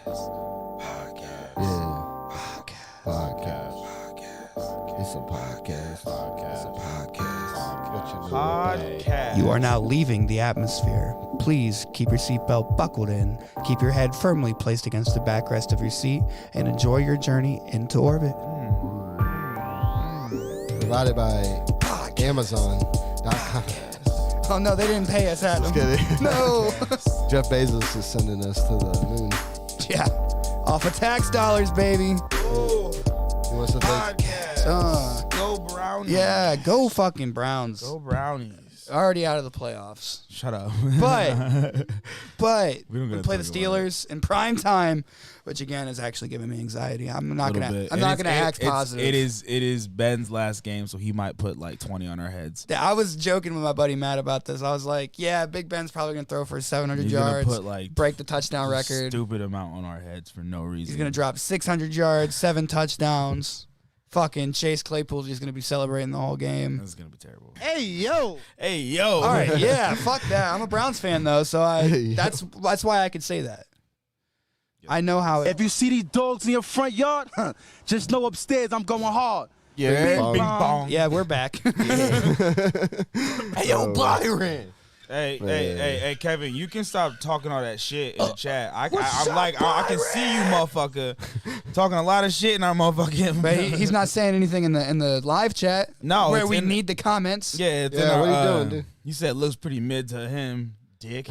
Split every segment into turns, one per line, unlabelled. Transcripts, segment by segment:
It's a podcast.
Podcast.
You are now leaving the atmosphere. Please keep your seatbelt buckled in, keep your head firmly placed against the backrest of your seat, and enjoy your journey into orbit.
Provided by Amazon.com.
Oh no, they didn't pay us, Adam.
Just kidding.
No.
Jeff Bezos is sending us to the moon.
Yeah, off of tax dollars, baby.
Ooh.
He wants to thank
Go Brownies.
Yeah, go fucking Browns.
Go Brownies.
Already out of the playoffs.
Shut up.
But
We don't
we
gotta
play the
talk about
Steelers in prime time, which again is actually giving me anxiety. I'm not gonna act positive.
It is Ben's last game, so he might put like 20 on our heads.
I was joking with my buddy Matt about this. I was like, yeah, Big Ben's probably going to throw for 700
He's
yards,
gonna put like
break the touchdown record.
Stupid amount on our heads for no reason.
He's going to drop 600 yards, 7 touchdowns. Fucking Chase Claypool's just going to be celebrating the whole game.
This is going to be terrible.
Hey, yo.
Hey, yo.
All right, yeah, fuck that. I'm a Browns fan, though, so that's why I could say that. I know how
If you see these dogs in your front yard, just know upstairs I'm going hard.
Yeah,
Bing
bing
bong.
bong.
Yeah, we're back.
Hey, yo, Byron.
Hey, Kevin, you can stop talking all that shit in the chat. I can see you, motherfucker, talking a lot of shit in our motherfucking.
But he's not saying anything in the live chat.
No,
where
it's
we
in the-
need the comments.
Yeah, it's in
Yeah,
our,
what are you doing, dude?
You said it looks pretty mid to him, dick.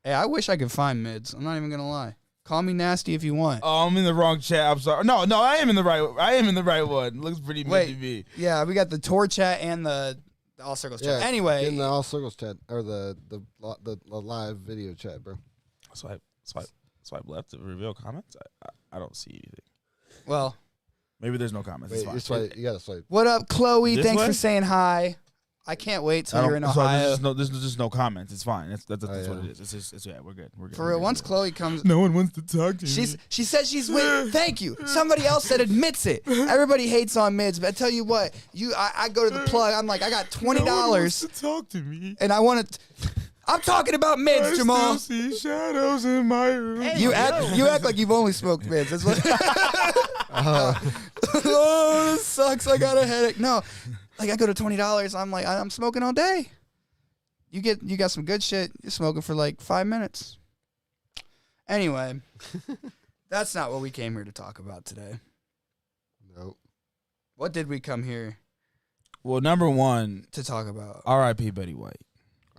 Hey, I wish I could find mids. I'm not even gonna lie. Call me nasty if you want.
Oh, I'm in the wrong chat. I'm sorry. No, I am in the right. I am in the right one. Looks pretty mid to me.
Yeah, we got the tour chat and the all circles chat.
Yeah,
Anyway,
in the all circles chat or the live video chat, bro.
Swipe left to reveal comments. I don't see anything.
well,
Maybe there's no comments.
Wait,
It's fine.
you gotta swipe.
what up, Chloe?
This
Thanks
way?
for saying hi. I can't wait till you're in
So
Ohio.
there's just no comments. It's fine. That's
yeah.
what it is. It's yeah, we're good. We're good.
For real, once Chloe comes,
No one wants to talk to
she said she's with. Thank you. Somebody else said admits it. Everybody hates on mids, but I tell you what, I go to the plug. I'm like, I got $20,
to talk to me.
and I want to. I'm talking about mids, Jamal.
Still see shadows in my room.
You act like you've only smoked mids. That's what. Oh, this sucks. I got a headache. No, like I go to $20. I'm like, I'm smoking all day. You got some good shit. You're smoking for like 5 minutes. Anyway, that's not what we came here to talk about today.
Nope.
What did we come here
Well, number one,
to talk about?
R.I.P. Betty White.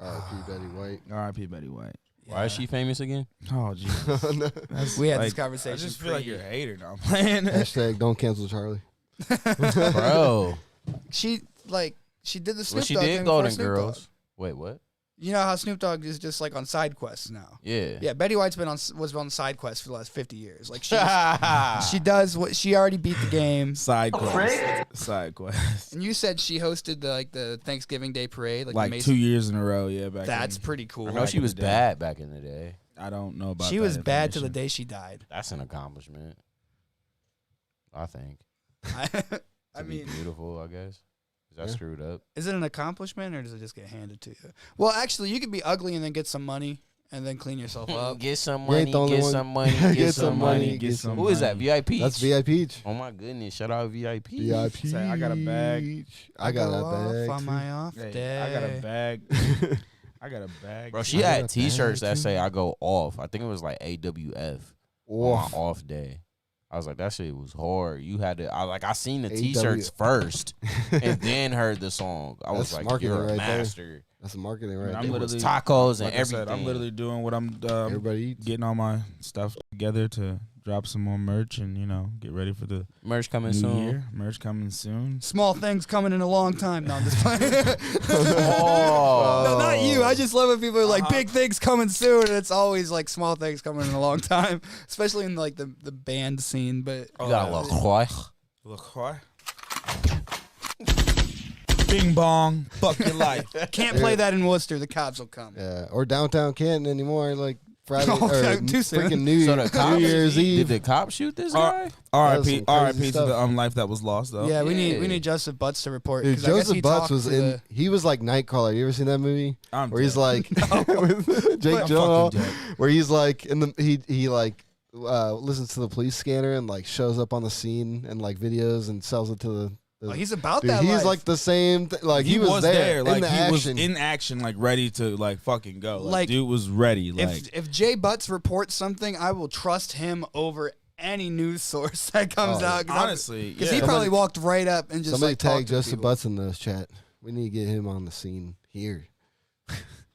R.I.P. Betty White.
R.I.P. Betty White.
Why is she famous again?
Oh, jeez.
We had this
Like,
conversation.
I just feel like you're a hater now. I'm playing.
Hashtag don't cancel Charlie.
Bro.
She did the Snoop
Well, she
Dogg
did
thing
Golden
before Snoop Dogg.
Girls. Wait, what?
You know how Snoop Dogg is just like on side quests now.
Yeah.
Yeah, Betty White's was on side quests for the last 50 years. Like she does what she already beat the game.
Side quest. Side quest.
And you said she hosted the Thanksgiving Day parade,
Like
the
2 years in a row, yeah.
That's pretty cool.
I know she was
in the day.
bad back in the day.
I don't know about.
She
that
was bad till the
information.
day she died.
That's an accomplishment. I think.
I
To be
mean,
beautiful, I guess. Is that
Yeah.
screwed up?
is it an accomplishment or does it just get handed to you? Well, actually, you could be ugly and then get some money and then clean yourself up.
Get some
You ain't
money,
the only
get
one.
some money,
Get some money,
get some
Who is that?
money.
VIP?
That's VIP.
Oh my goodness! Shout out VIP.
VIP.
Say, I got a bag.
I got
go
a
off
bag.
on
too.
my off
Hey,
day.
I got a bag. I got a bag.
Bro, she
I got
had
a
T-shirts
bag,
that
too.
say "I go off." I think it was like AWF on
Oof.
my off day. I was like, that shit was hard. You had to. I seen the
AW.
T-shirts first, and then heard the song. I was
That's
like,
marketing
you're a
right there.
master.
That's marketing right
I'm
It
there.
was
literally-
tacos and
Like I
everything.
said, I'm literally doing what I'm
Everybody eats.
getting all my stuff together to drop some more merch and get ready for the
Merch coming
new
soon.
year. Merch coming soon.
Small things coming in a long time. No, I'm just playing.
Oh.
No, not you. I just love when people are like, big things coming soon, and it's always like small things coming in a long time, especially in like the band scene. But
You got a LaCroix.
LaCroix. Bing bong. Fuck your life.
can't play that in Worcester. The cops will come.
Yeah, or downtown Canton anymore. Like Friday
Okay,
or
too soon.
freaking New,
So the
New
cops,
Year's
did
Eve.
the cops shoot this guy?
R.I.P.
crazy
R.I.P. to
stuff.
the life that was lost though.
Yeah, we
Yeah.
need Joseph Butts to report.
Dude,
'cause I guess
Joseph
he
Butts
talked
was
to
in.
the-
He was like Nightcrawler. You ever seen that movie?
I'm
Where he's
dead.
like with Jake
I'm
Gyllenhaal,
fucking dead.
where he's like in the he like listens to the police scanner and like shows up on the scene and like videos and sells it to the.
Oh, he's about
Dude,
that.
he's
life.
like the same. Like
he was there, like
in the
he
action.
was in action, like ready to like fucking go. Like,
Like,
dude was ready. Like
if Jay Butts reports something, I will trust him over any news source that comes out.
honestly,
because
yeah.
he probably walked right up and just
Somebody
like talked
tag
to
Joseph
people.
Butts in the chat. We need to get him on the scene here.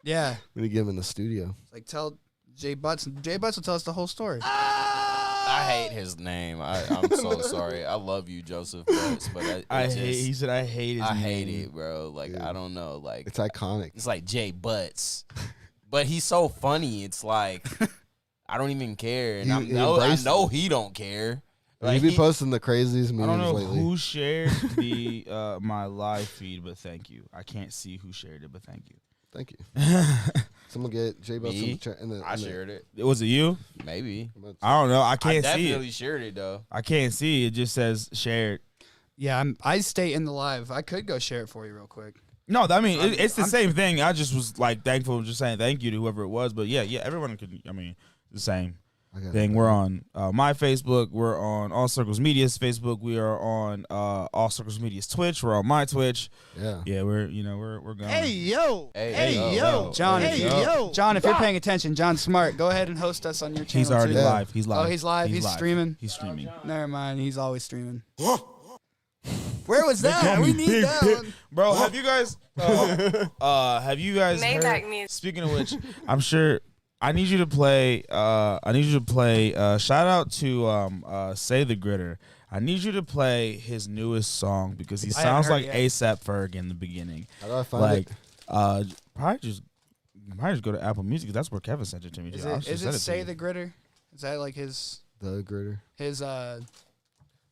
Yeah,
We need to get him in the studio.
like tell Jay Butts. Jay Butts will tell us the whole story.
I hate his name. I'm so sorry. I love you, Joseph Butts, but
I hate. He said I hate his
I hate
name.
it, bro. Like,
Dude.
I don't know. Like,
It's iconic.
it's like Jay Butts, but he's so funny. It's like I don't even care, and
He
I
embraced
know he don't care.
He be posting the craziest memes
I don't know
lately.
who shared the my live feed, but thank you. I can't see who shared it, but thank you.
Thank you. Someone get J Butts in
Me?
the chat.
I shared it.
Was it you?
Maybe.
I don't know. I
I
can't see
definitely
it.
shared it though.
I can't see. It just says shared.
Yeah, I stay in the live. I could go share it for you real quick.
No, I mean it's the
I'm-
same thing. I just was like thankful, just saying thank you to whoever it was. But yeah, everyone could. I mean, the same thing. We're on my Facebook. We're on All Circles Media's Facebook. We are on All Circles Media's Twitch. We're on my Twitch.
Yeah.
Yeah, we're going.
Hey yo,
Hey,
yo,
John,
hey
yo.
yo,
John, if you're paying attention, John Smart, go ahead and host us on your channel.
He's already
too.
Yeah.
live. He's live.
Oh, he's live? He's streaming?
He's streaming.
Never mind. He's always streaming. Where was that? We need
Big
that
Pit.
one.
Bro, have you guys have you guys
Maybach
heard,
music.
speaking of which, I'm sure I need you to play shout out to Say the Gritter. I need you to play his newest song because he
I haven't
sounds
heard
like
it yet.
ASAP Ferg in the beginning.
How do I find
Like
it?
probably just go to Apple Music. That's where Kevin sent it to me.
Is
I'll
it,
just
is
send
it
to
Say
you.
the Gritter? Is that like his
The Gritter.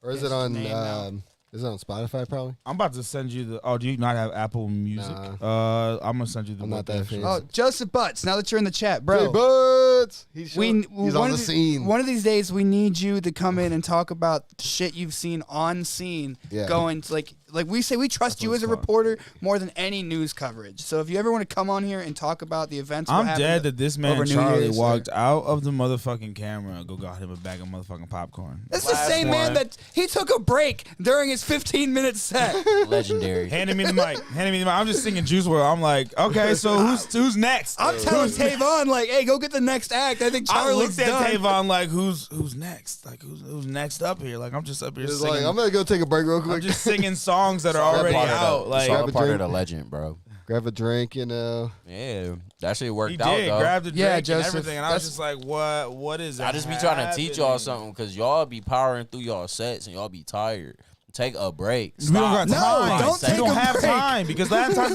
Or is
His
it on?
name now.
Is it on Spotify? Probably.
I'm about to send you the. Oh, do you not have Apple Music?
Nah.
I'm gonna send you the.
I'm not that
web page.
fancy.
Oh, Joseph Butts. Now that you're in the chat,
J
bro.
Butts. He's
He's
on the scene.
One of these days, we need you to come in and talk about shit you've seen on scene.
Yeah.
Going to, like we say, we trust
That's
you
what
as a
it's called.
reporter more than any news coverage. So if you ever want to come on here and talk about the events, what
I'm
happened
dead that this man
over New
Charlie
Year's,
walked out of the motherfucking camera and go got him a bag of motherfucking popcorn.
That's the
Last
same man
one.
that he took a break during his 15-minute set.
Legendary.
Handing me the mic. Handing me the mic. I'm just singing Juice WRLD. I'm like, okay, so who's next?
I'm telling Tavon, like, hey, go get the next act. I think
I
Charlie's
looked at
done.
Tavon like, who's next? Like, who's next up here? Like, I'm just up here
He's
singing.
like, I'm gonna go take a break real
I'm
quick.
just singing songs that are
All
already
part of the-
out.
it's
Like,
all
Grab a
part of
drink.
the legend, bro.
Grab a drink, you know.
Yeah, that shit worked
he
out
did
though.
grab the drink
Yeah,
and
Joseph,
everything, and I was
that's-
just like, what is?
I just be trying to teach y'all
happening?
something because y'all be powering through y'all sets and y'all be tired. Take a break.
We don't got
No,
time.
don't
we
take
don't
a
have
break.
time because last time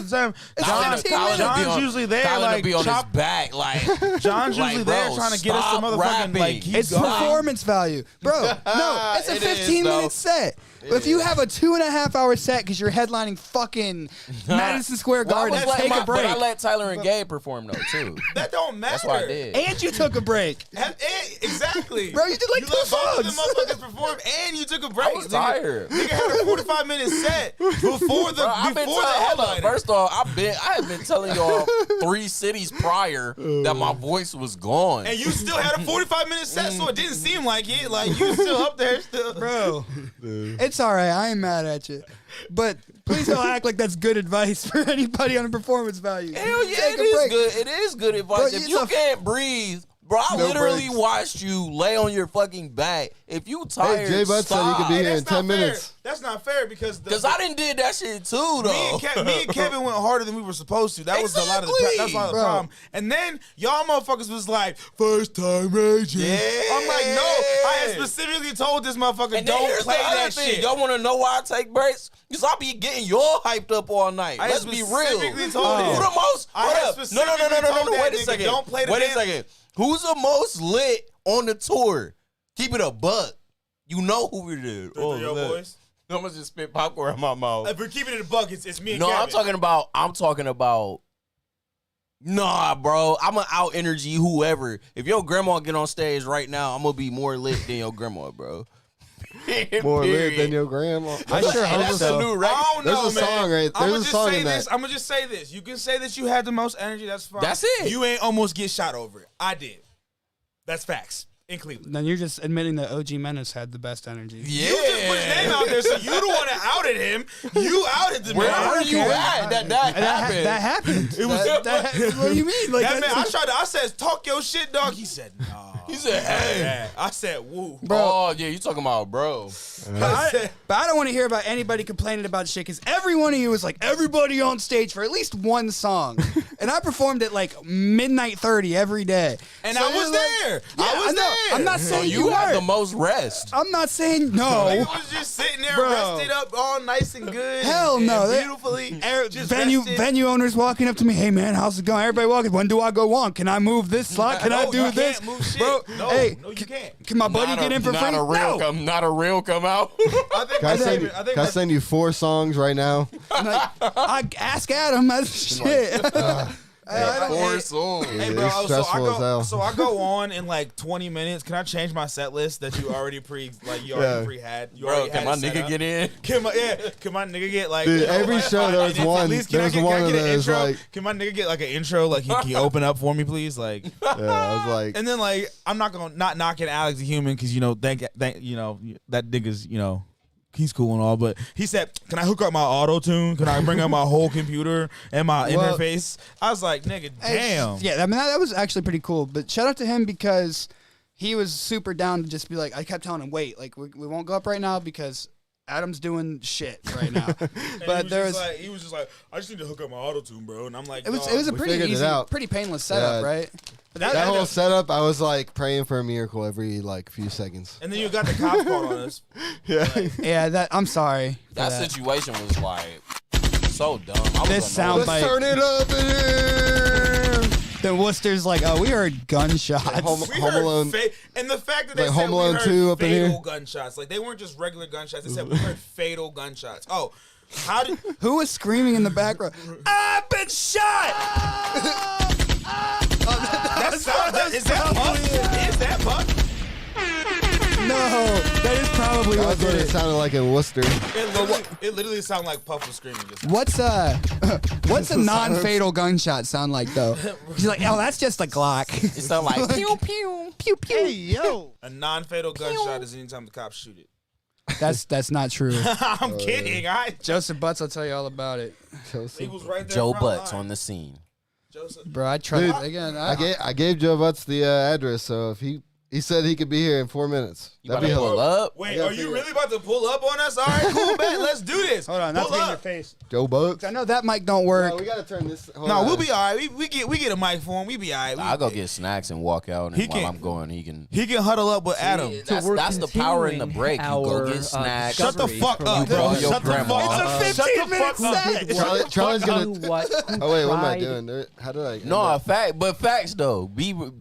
It's
John,
15 minutes.
John's usually there,
Colin
like
will be on
chop.
his back, like
John's
like,
usually
bro,
there trying to get us
stop
the motherfucking
rapping.
like. keep
It's
going.
performance value. Bro, no, it's a
It is,
15-minute
though.
set. If you have a 2.5-hour set because you're headlining fucking Madison Square
Well, I
Garden,
was
take
let
a break.
But I let Tyler and Gabe perform though too.
That don't matter.
That's what I did.
And you took a break.
Exactly.
Bro, you did like
you
two
let both of
songs.
the motherfuckers perform, and you took a break.
I was tired.
Nigga had a 45-minute set before the
Bro, I've been
before the
hold up.
headliner.
First off, I have been telling y'all 3 cities prior that my voice was gone.
And you still had a 45-minute set, so it didn't seem like it. Like you still up there, still.
Bro, it's all right. I ain't mad at you. But please don't act like that's good advice for anybody on a performance value.
Hell yeah,
Take
it
a
is
break.
good. It is good advice.
Bro,
if
it's
you
a-
can't breathe, bro, I
No
literally
breaks.
watched you lay on your fucking back. If you tired,
Jay Butts said he could
stop.
be
Hey,
here in
that's not
10
fair.
minutes.
That's not fair because
I didn't did that shit too though.
me and Kevin went harder than we were supposed to. That was a lot of the
Exactly.
that's a lot of the
Bro.
problem. And then y'all motherfuckers was like, first time raging.
Yeah.
I'm like, no. I had specifically told this motherfucker,
And then
don't
here's
play
the other
that
thing.
shit.
Y'all want to know why I take breaks? Because I be getting y'all hyped up all night.
I
Let's be real.
specifically told
Who
him.
the most?
I
hold
had
up. No.
specifically told that
Wait a
nigga,
second.
don't play the
Wait a
damn-
second. Who's the most lit on the tour? Keep it a buck. You know who it is.
Three Yo
look.
boys.
I'm gonna just spit popcorn in my mouth.
If we're keeping it in buckets, it's me and
No,
Kevin.
I'm talking about. Nah, bro. I'm gonna out energy whoever. If your grandma get on stage right now, I'm gonna be more lit than your grandma, bro.
More lit than your grandma. I sure hope
That's
so.
a new record.
I don't know,
There's a
man.
song right. There's a song in that.
I'm gonna just say this. You can say that you had the most energy. That's fine.
That's it.
You ain't almost get shot over it. I did. That's facts. In Cleveland.
Then you're just admitting that OG Menace had the best energy.
Yeah.
You just put his name out there, so you the one that outed him. You outed the
Where
man.
are you at? That happened.
That happened.
It was
What do you mean? Like
that man. I said, talk your shit, dog. He said, no.
He said, hey.
I said, woo.
Bro.
Oh, yeah, you talking about bro.
But I don't want to hear about anybody complaining about shit because every one of you was like, everybody on stage for at least one song. And I performed at like midnight 30 every day.
And
So
I was
it like-
there.
Yeah,
I was
know.
there.
I'm not
So
saying
you had
weren't.
the most rest.
I'm not saying no.
Nigga was just sitting there,
Bro.
rested up, all nice and good.
Hell
and
no.
Beautifully. Just rested.
Venue owners walking up to me, hey man, how's it going? Everybody walking, when do I go on? Can I move this slot? Can I
No,
do
you
this?
can't move shit.
Bro,
No,
hey,
no, you can't.
can my buddy get in for free?
Not a real come out.
I think
Can I send you 4 songs right now?
I'm like, I ask Adam. That's shit. I don't-
Four songs.
Hey,
It's
bro,
stressful as hell.
so I go on in like 20 minutes. Can I change my set list that you already pre-had? You
Bro,
already
can
had
my
it set
nigga
up?
get in?
Can my nigga get like
Dude,
you know,
every
like,
show there was
at
one.
least,
There was one of
can I get an
those,
intro?
like-
Can my nigga get like an intro? Like can you open up for me, please? Like,
Yeah, I was like,
and then like I'm not gonna not knocking Alex the human because you know thank you know that nigga's you know. He's cool and all, but he said, "Can I hook up my auto tune? Can I bring up my whole computer and my
Well-
interface?" I was like, "Nigga, damn."
Yeah, I mean that was actually pretty cool. But shout out to him because he was super down to just be like, I kept telling him, wait, like we won't go up right now because Adam's doing shit right now. But
He was just like, I just need to hook up my auto tune, bro. And I'm like,
it was
"Dog,
a
we
pretty
figured it
easy,
out.
pretty painless setup,
Yeah.
right? But
that whole setup, I was like praying for a miracle every like few seconds.
And then you got the cops called on us.
yeah, that I'm sorry. for
That
that.
situation was like so dumb. I was
This sound
annoyed.
bite.
Turn it up in here.
The Worcester's like, oh, we heard gunshots.
Home
We
Home
heard
Alone.
and the fact that they
Like
said
Home Alone
we heard
2 up in
fatal
here.
gunshots, like they weren't just regular gunshots. They said we heard fatal gunshots. Oh, how did?
Who was screaming in the background? I've been shot.
Is that Puff? Is that Puff?
No, that is probably
That's
what
what
did
it
it.
sounded like in Worcester.
It literally sounded like Puff was screaming. Just
What's a non-fatal gunshot sound like though? She's like, oh, that's just a Glock.
It sounded like pew pew.
Pew pew.
Hey, yo.
a non-fatal gunshot is anytime the cops shoot it.
That's not true.
I'm kidding.
Joseph Butts, I'll tell you all about it,
He was right there.
Joe
front
Butts
line.
on the scene.
Joseph.
bro. I tried
Dude,
again.
I gave Joe Butts the address, so if he said he could be here in 4 minutes.
You
That'd
about
be
to pull
hilarious.
up?
Wait,
gotta
are you
figure
really about to pull up on us? All right, cool, bet. Let's do this.
Hold on, not to
Pull
get in your
up.
face.
Joe Bucks.
I know that mic don't work.
No, we gotta turn this. hold
No,
on.
we'll be all right. We get a mic for him. We be all right.
I'll go get snacks and walk out, and
He
while
can-
I'm going, he can.
He can huddle up with Adam.
we're
That's the power in the
continuing
break. You go
our,
get snacks.
Shut the
discovery
fuck
from
up,
the
bro.
Call your
Shut the
grandma.
fuck up.
It's a
Shut the
15-minute
fuck up.
set.
Charlie's gonna.
Who
Oh wait, what am I
cried
doing? How did I?
No, facts though.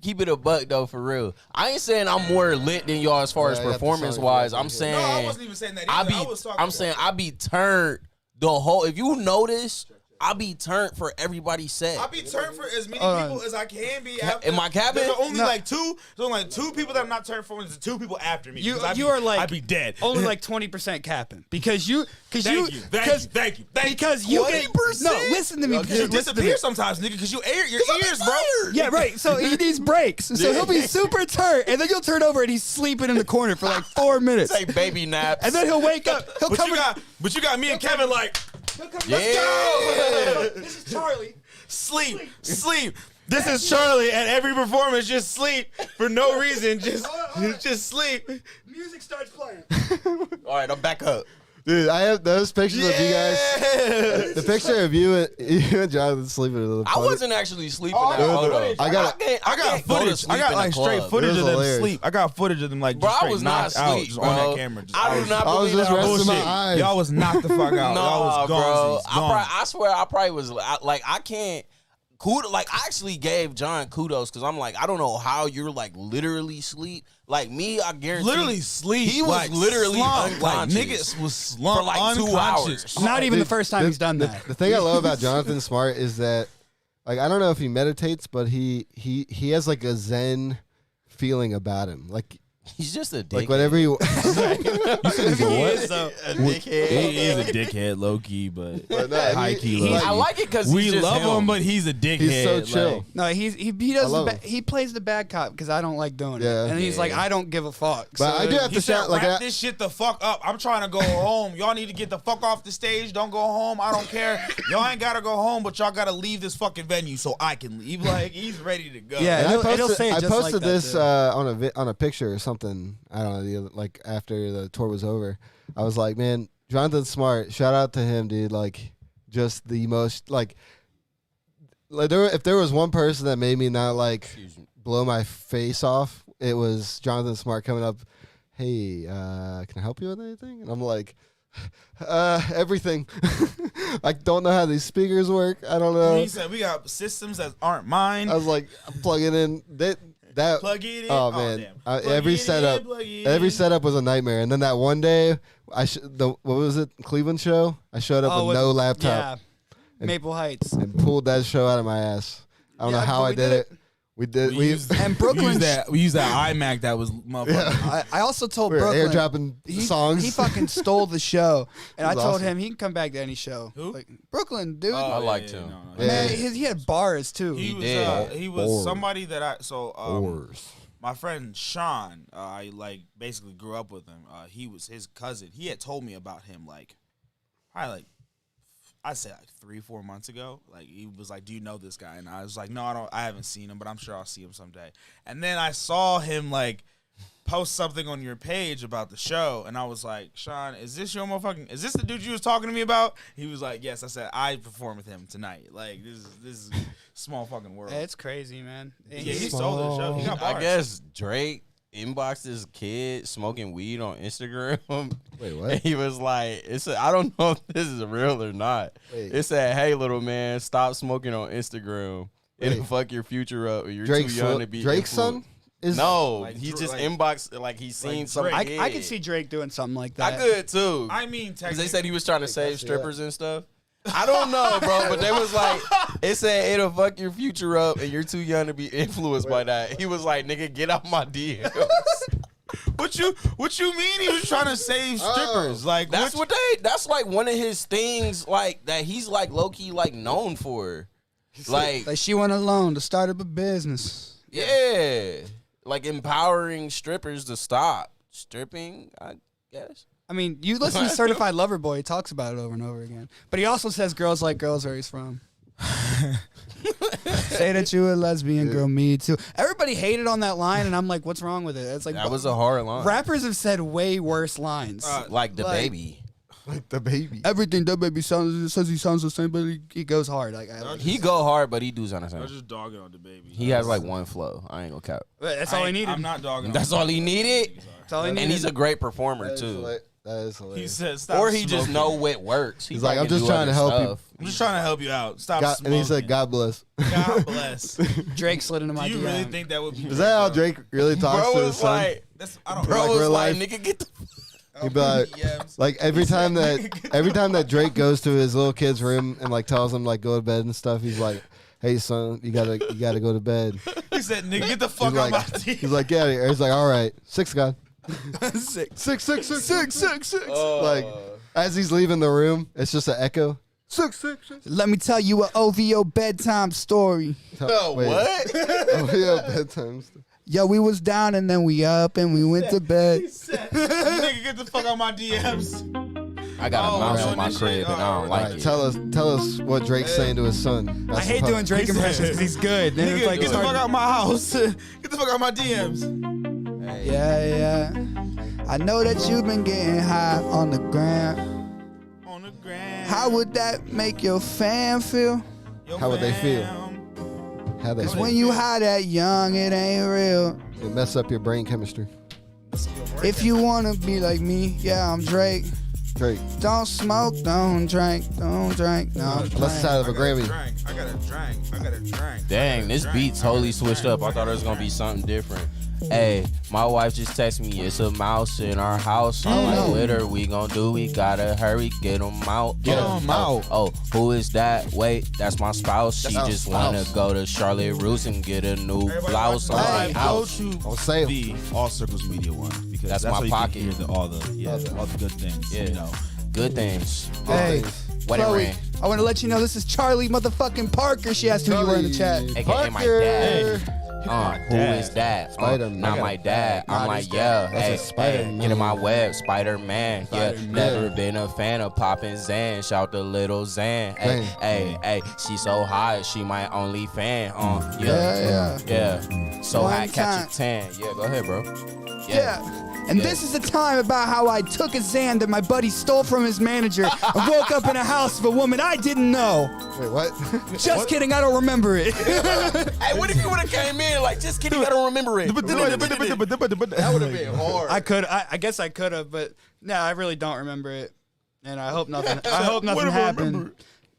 Keep it a buck though, for real. I ain't saying I'm more lit than y'all as far as
Yeah, I got the
performance
song
wise.
right
I'm
here.
saying
No, I wasn't even saying that either.
I'm saying I be turned the whole. If you notice, I be turned for everybody's set.
I be turned for as many
Hold on.
people as I can be.
in my cabin?
There's only
No.
like two. There's only like 2 people that I'm not turned for. And there's 2 people after me.
You-
because I'd
you
be-
are like-
I'd be dead.
Only like 20% capping because you
Thank you. Thank you.
because you get
20%?
no. Listen to me.
You
listen to me.
disappear sometimes, nigga, because your ears, bro.
Yeah, right. So he needs breaks. So he'll be super turned, and then you'll turn over and he's sleeping in the corner for like 4 minutes,
Say baby naps.
and then he'll wake up. He'll
But
come.
you got me and Kevin like
yeah.
This is Charlie.
sleep. This is Charlie, and every performance just sleep for no reason. Just sleep.
Music starts playing.
All right, I'm back up.
Dude, I have those pictures of you guys. The picture of you and Jonathan sleeping in the
I
funny-
wasn't actually sleeping
Oh,
in that photo.
I got-
I got
can't go to
footage.
sleep
I got
in
like
a
straight
club.
footage
It was
of them
hilarious.
sleep. I got footage of them like
Bro,
just
I
straight
was not
knocked out
asleep,
just
bro.
on that camera. Just
I do not
I was
believe
just
that
resting my
bullshit.
eyes.
Y'all was knocked the fuck out. Y'all was
Nah,
gone.
bro.
Gone.
I swear I probably was like I can't. Like I actually gave John kudos because I'm like I don't know how you're like literally sleep. Like me, I guarantee.
Literally sleep.
He was
like,
literally
slumped. Like
unconscious
niggas was slumped
for like 2
unconscious.
hours.
Not even the
Dude,
first time he's done that.
The thing I love about Jonathan Smart is that Like I don't know if he meditates, but he has like a zen feeling about him. Like
He's just a dick.
like whatever he
He is a
dickhead.
He is a dickhead, low key, but
no,
high key, low key.
I like it because
We love him, but he's a dickhead.
He's so chill.
Like,
No, he
love
does
him.
he plays the bad cop because I don't like doing
Yeah.
it, and he's like,
Yeah.
I don't give a fuck.
But I do have
he
to
said,
shout like
wrap this shit the fuck up. I'm trying to go home. Y'all need to get the fuck off the stage. Don't go home. I don't care. Y'all ain't gotta go home, but y'all gotta leave this fucking venue so I can leave. Like he's ready to go.
Yeah.
And
It'll say it
I
just like
posted
that,
this
too.
on a picture or something. I don't know. Like after the tour was over, I was like, man, Jonathan Smart. Shout out to him, dude. Like, just the most like if there was one person that made me not like blow my face off, it was Jonathan Smart coming up. Hey, can I help you with anything? And I'm like, everything. I don't know how these speakers work. I don't know.
He said we got systems that aren't mine.
I was like, I'm plugging in that.
Plug it in.
Oh man,
damn. Plug
every
it
setup,
in, plug it
every
in.
setup was a nightmare. And then that one day, what was it, Cleveland show? I showed up with no laptop
Yeah, Maple Heights.
and pulled that show out of my ass. I don't know how
but
I
we
did
did
it. We did.
We used,
And Brooklyn-
we used that iMac that was motherfucking.
I also told
we were
Brooklyn
airdropping songs.
He fucking stole the show, and I
It was
told
awesome.
him he can come back to any show.
Who?
Like, Brooklyn, dude.
I liked him.
Yeah.
Man, he had bars too.
He
did.
was
Or-
somebody that I
Wars.
my friend Sean, I like basically grew up with him. He was his cousin. He had told me about him like probably like I'd say like 3-4 months ago. Like he was like, "Do you know this guy?" And I was like, "No, I haven't seen him, but I'm sure I'll see him someday." And then I saw him like post something on your page about the show, and I was like, "Sean, is this your motherfucking? Is this the dude you was talking to me about?" He was like, "Yes." I said, "I perform with him tonight." Like this is small fucking world.
It's crazy, man.
Yeah, he stole the show. He got
I
bars.
guess Drake inboxed this kid smoking weed on Instagram.
Wait,
And
what?
he was like, I don't know if this is real or not.
Wait.
It said, "Hey, little man, stop smoking on Instagram. It'll
Wait.
fuck your future up. You're
Drake's
too young
son-
to be
Drake's
influenced."
son is
No,
Like,
he just
like-
inboxed like he's seen
like
some
Drake.
kid.
I could see Drake doing something like that.
I could too.
I mean,
Because
technically,
they said he was trying to
I
save
see
strippers and stuff. I don't know, bro, but they was like, it said it'll fuck your future up and you're too young to be influenced by that. He was like, nigga, get out my DMs.
What you mean he was trying to save strippers? Like
That's that's like one of his things, like that he's like low key like known for. Like,
Like she went alone to start up a business.
yeah. Like empowering strippers to stop stripping, I guess.
I mean, you listen to Certified Lover Boy, he talks about it over and over again. But he also says girls like girls where he's from. Say that you a lesbian girl, me too. Everybody hated on that line, and I'm like, what's wrong with it? It's like
That was a hard line.
rappers have said way worse lines.
Like the
like-
baby.
like the baby.
Everything that baby says he sounds the same, but he goes hard. Like
He go hard, but he do sound the
I was
same.
just dogging on the baby.
He has like one flow. I ain't gonna cap.
that's all he needed.
I'm not dogging.
That's all he needed.
That's all he needed.
And he's a great performer
That is
too.
hilarious.
He said, "Stop."
Or he just
smoking."
know what works.
He's like,
probably
I'm just
do
trying to
other
help you.
stuff.
I'm just trying to help you out. Stop
God,
smoking.
and he said, "God bless."
God bless.
Drake slid into my
Do you
DM.
really think that would be?
Is that how Drake really talks
Bro
to his
was
son?
like,
That's, I don't.
bro
Like
was
real
like,
life?
nigga, get the.
He'd be like every time that Drake goes to his little kid's room and like tells him like go to bed and stuff, he's like, "Hey son, you gotta go to bed."
He said, "Nigga, get the fuck
He's
out
like,
my team."
he's like, "Get out of here." He's like, "All right, 6 God,
Sick.
6. Like as he's leaving the room, it's just an echo. 6.
Let me tell you an OVO bedtime story.
Wait.
What?
Oh yeah, bedtime. stuff.
Yo, we was down and then we up and we went to bed.
He said, "Nigga, get the fuck out my DMs."
I got a
Oh,
mouse
doing
in my
this
crib
shit?
and I don't
Oh,
like
All right,
it.
tell us what Drake's saying to his son.
I hate doing Drake
He said-
impressions because he's good. Then it's
Nigga,
like
get
it's
the fuck
hard.
out my house. Get the fuck out my DMs.
Yeah. I know that you've been getting high on the ground.
On the ground.
How would that make your fam feel?
Yo,
How would they feel?
fam.
How they
Cause when you high that young, it ain't real.
it mess up your brain chemistry.
If you wanna be like me, yeah, I'm Drake.
Drake,
Don't smoke, don't drink. No,
unless it's out of a Grammy.
I got a drink.
Dang, this beat totally switched up. I thought it was gonna be something different. Hey, my wife just texted me. It's a mouse in our house. I'm like, with her, we gon' do. We gotta hurry, get him out.
Get him out.
Oh, who is that? Wait, that's my spouse. She just wanna go to Charlotte Russe and get a new blouse. I'm like, ouch.
I'll say the All Circles Media one because
That's
my
my
how you
pocket.
can hear all the good things.
Yeah.
You know.
Good things.
Hey,
Wedding
Chloe,
ring.
I want to let you know this is Charlie motherfucking Parker. She asked who you were in the chat.
AKA my dad. Who
dad.
is that?
Spider-Man.
Not my dad. I'm like, yeah,
That's a
hey,
Spider-Man.
get in my web, Spider-Man. Yeah,
Spider-Man.
never been a fan of poppin' Zan. Shout to little Zan. Hey, hey, she so hot, she my only fan. Yeah. So
One
hot, catch
time.
a tan. Yeah, go ahead, bro.
Yeah. And this is the time about how I took a Xan that my buddy stole from his manager and woke up in a house of a woman I didn't know.
Wait, what?
Just kidding, I don't remember it.
Hey, what if you would have came in like, just kidding, I don't remember it.
That would have been hard.
I guess I could have, but no, I really don't remember it. And I hope nothing happened.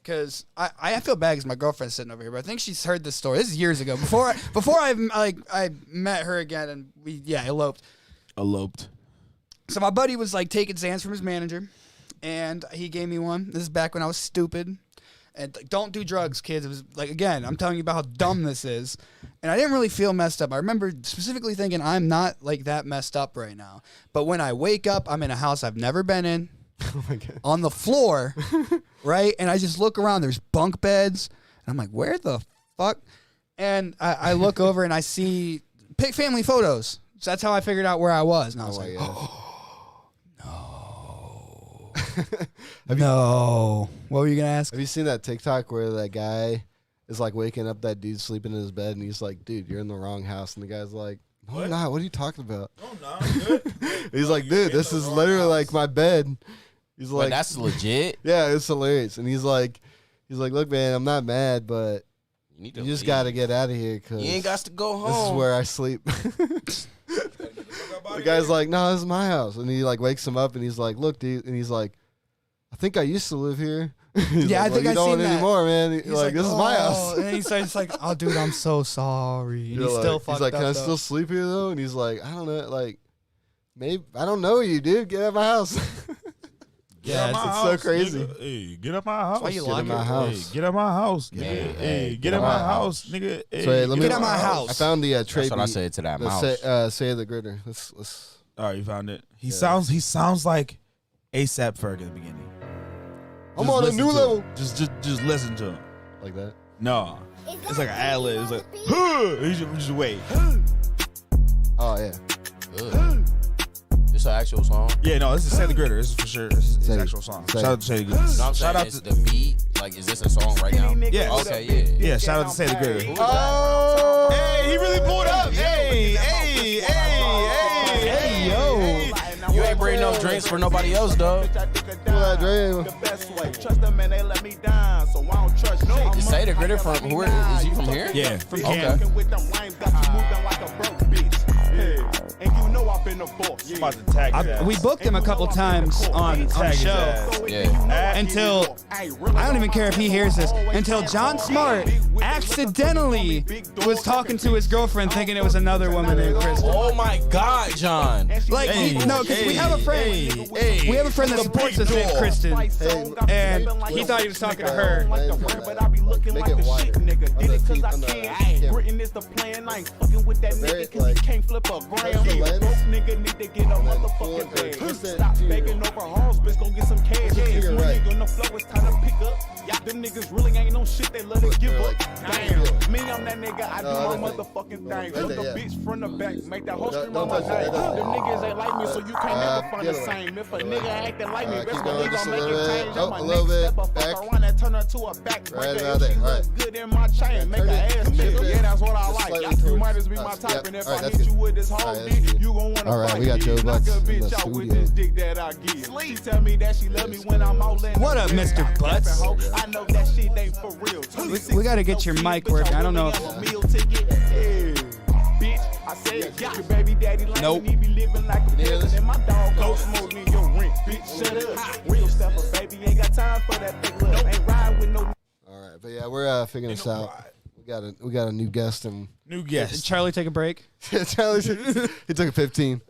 Because I feel bad because my girlfriend's sitting over here, but I think she's heard this story. This is years ago. Before I met her again and we eloped. So my buddy was like taking Xans from his manager, and he gave me one. This is back when I was stupid. And don't do drugs, kids. It was like, again, I'm telling you about how dumb this is. And I didn't really feel messed up. I remember specifically thinking I'm not like that messed up right now. But when I wake up, I'm in a house I've never been in.
Oh my God.
On the floor, right? And I just look around. There's bunk beds. And I'm like, where the fuck? And I look over and I see family photos. So that's how I figured out where I was. And I was like, no. What were you going to ask?
Have you seen that TikTok where that guy is like waking up that dude sleeping in his bed and he's like, dude, you're in the wrong house. And the guy's like, no, I'm not. What are you talking about?
No, I'm good.
He's like, dude, this is literally like my bed. He's
But
like,
that's legit.
yeah, it's hilarious. And he's like, look, man, I'm not mad, but
You
you just got to get out of here because
You ain't got to go home.
this is where I sleep. The guy's like, no, this is my house. And he like wakes him up and he's like, look, dude. And he's like, I think I used to live here. He's
Yeah,
like,
I think
you
I've
don't
seen that.
anymore, man.
He's
Like, this is my house.
And then he starts like, oh, dude, I'm so sorry. And
You're
he's
like-
still fucked
he's like,
up.
can I
though.
still sleep here though? And he's like, I don't know, like, maybe I don't know you, dude. Get out of my house.
Yeah,
it's so crazy.
Nigga. Hey, get up my house.
why you
Get
lock
in my
it.
house.
Hey, get out my house. Nigga.
Hey,
Hey, get out my house, nigga. Hey,
So hey, let me
Get out my house.
I found the trade.
That's what I said to that mouse.
Say the gritter. Let's.
All right, you found it. He sounds like ASAP Ferg at the beginning.
I'm
Just
on a
listen
new
to
level.
him. Just listen to him.
Like that.
No, it's like an ad lib. It's like, huh. You just wait.
Oh yeah.
Good. This an actual song?
Yeah, no, this is Say the Gritter. This is for sure. This is his
Say it.
actual song.
Say
Shout
it.
out to Say the
No, I'm
Gritter.
saying
Shout out
it's
to
the beat. Like, is this a song right now?
yeah.
Okay, yeah.
Yeah, shout out to Say the Gritter.
Oh.
Hey, he really pulled up. Hey, yo.
You ain't bring no drinks for nobody else, dog.
Pull that dream.
Say the Gritter from where is he from here?
Yeah, from
Okay.
Camp. About to tag his ass.
We booked him a couple times on the
Tag his
show.
ass.
Yeah.
Until I don't even care if he hears this. Until John Smart accidentally was talking to his girlfriend, thinking it was another woman named Kristen.
Oh my God, John.
Like, because we have a friend.
Hey,
We have a friend that supports us named Kristen, and he thought he was talking to her.
Make it wider. On the teeth, on the camera.
Is the plan. I ain't fucking with that
Very,
nigga cause he
like,
can't flip a
touch
gram.
the lens,
Broke nigga need to get a
and then
motherfucking
pull it,
bag.
twist it
Stop
to your
begging
right.
over homes, bitch, go get some cash.
Push it to
Yeah,
your
when
right.
nigga on the floor, it's time to pick up. Yeah, them niggas really ain't no shit, they let it give up. Damn, me, I'm that nigga, I do
No,
my
that's
motherfucking thing.
Right
Hook
there,
the
yeah.
bitch from the back, make that whole
Don't
scream on my
touch it,
name.
don't touch it.
Them niggas ain't like me, so you can't never find the
get it.
same. If a nigga acting like me,
Keep
best
going
believe
just
I'm
a
making
little bit.
change.
Oh,
I'm
a
a
little
next
bit.
step,
Back.
fuck around and turn her to a back.
Right
breaker.
about
If
there.
she
All
look
right.
good in my chain, make
Turn
her
it.
ass
Turn
nigga.
it.
Yeah, that's what I
Just
like.
slightly
Yeah, you
towards
might as be my
us.
type,
Yep.
and if
All right,
I
that's
hit you
good.
with this
All
whole
right, that's
dick,
good.
you gon' wanna
All right,
fight
we got
me.
Joe
Knock
Bucks
a
in
bitch
the
out with
studio.
this dick that I give. She tell me that she love me when I'm all in.
What up, Mr. Butts?
I know that shit ain't for real.
We gotta get your mic working. I don't know if-
Meal ticket. Yeah. Bitch, I said, yeah. Your baby daddy like
Nope.
me, be living like a
hear this?
bitch. And my dog go smoke me your rent. Bitch, shut up. Real stuff, but baby ain't got time for that fake love. Ain't riding with no.
All right, but yeah, we're figuring this out. We got a new guest and
Did Charlie take a break?
Charlie he took a 15.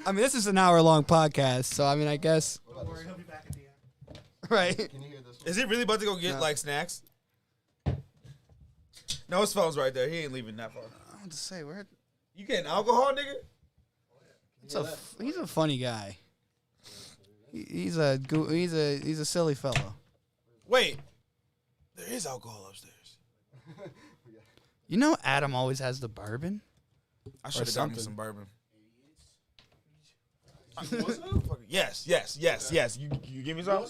I mean, this is an hour-long podcast, so I mean, I guess.
Don't worry, he'll be back at the end.
Right.
Can you hear this one?
Is he really about to go get like snacks? No, his phone's right there. He ain't leaving that far.
I want to say, where?
You getting alcohol, nigga?
He's a funny guy. He's a silly fellow.
Wait, there is alcohol upstairs.
You know, Adam always has the bourbon.
I should have got me some bourbon. Yes. You give me some?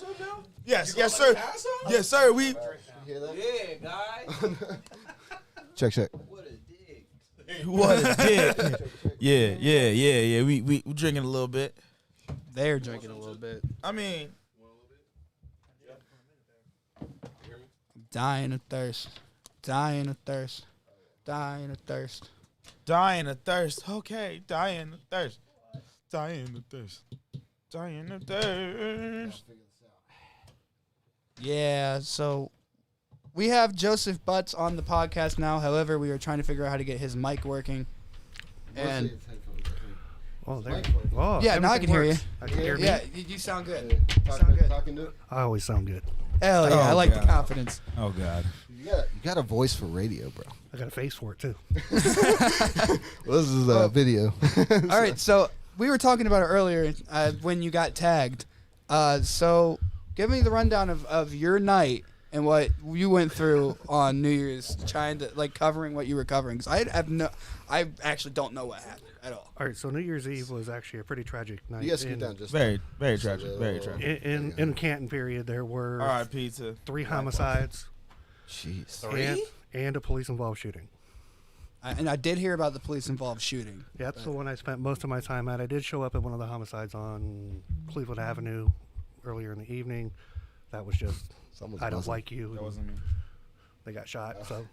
Yes, sir. Yes, sir. We.
Yeah, guys.
Check.
What a dick. Yeah. We drinking a little bit.
They're drinking a little bit.
I mean,
Dying of thirst.
dying of thirst. Okay, dying of thirst.
Yeah, so we have Joseph Butts on the podcast now. However, we are trying to figure out how to get his mic working. And
Oh, there. Oh,
yeah, now I can hear you.
I can hear me.
Yeah, you sound good. You sound good.
Talking to it.
I always sound good.
Hell yeah,
Oh,
I like
God.
the confidence.
Oh God.
You got a voice for radio, bro.
I got a face for it too.
Well, this is a video.
All right, so we were talking about it earlier when you got tagged. So give me the rundown of your night and what you went through on New Year's, trying to covering what you were covering. Because I actually don't know what happened at all.
All right, so New Year's Eve was actually a pretty tragic night.
You guys scoot down just
Very tragic. Very tragic.
In Canton, period, there were
R.I.P. to
3 homicides
Jeez.
and a police-involved shooting.
And I did hear about the police-involved shooting.
Yeah, that's the one I spent most of my time at. I did show up at one of the homicides on Cleveland Avenue earlier in the evening. That was just,
Someone's
I don't
buzzing.
like you.
That wasn't me.
They got shot, so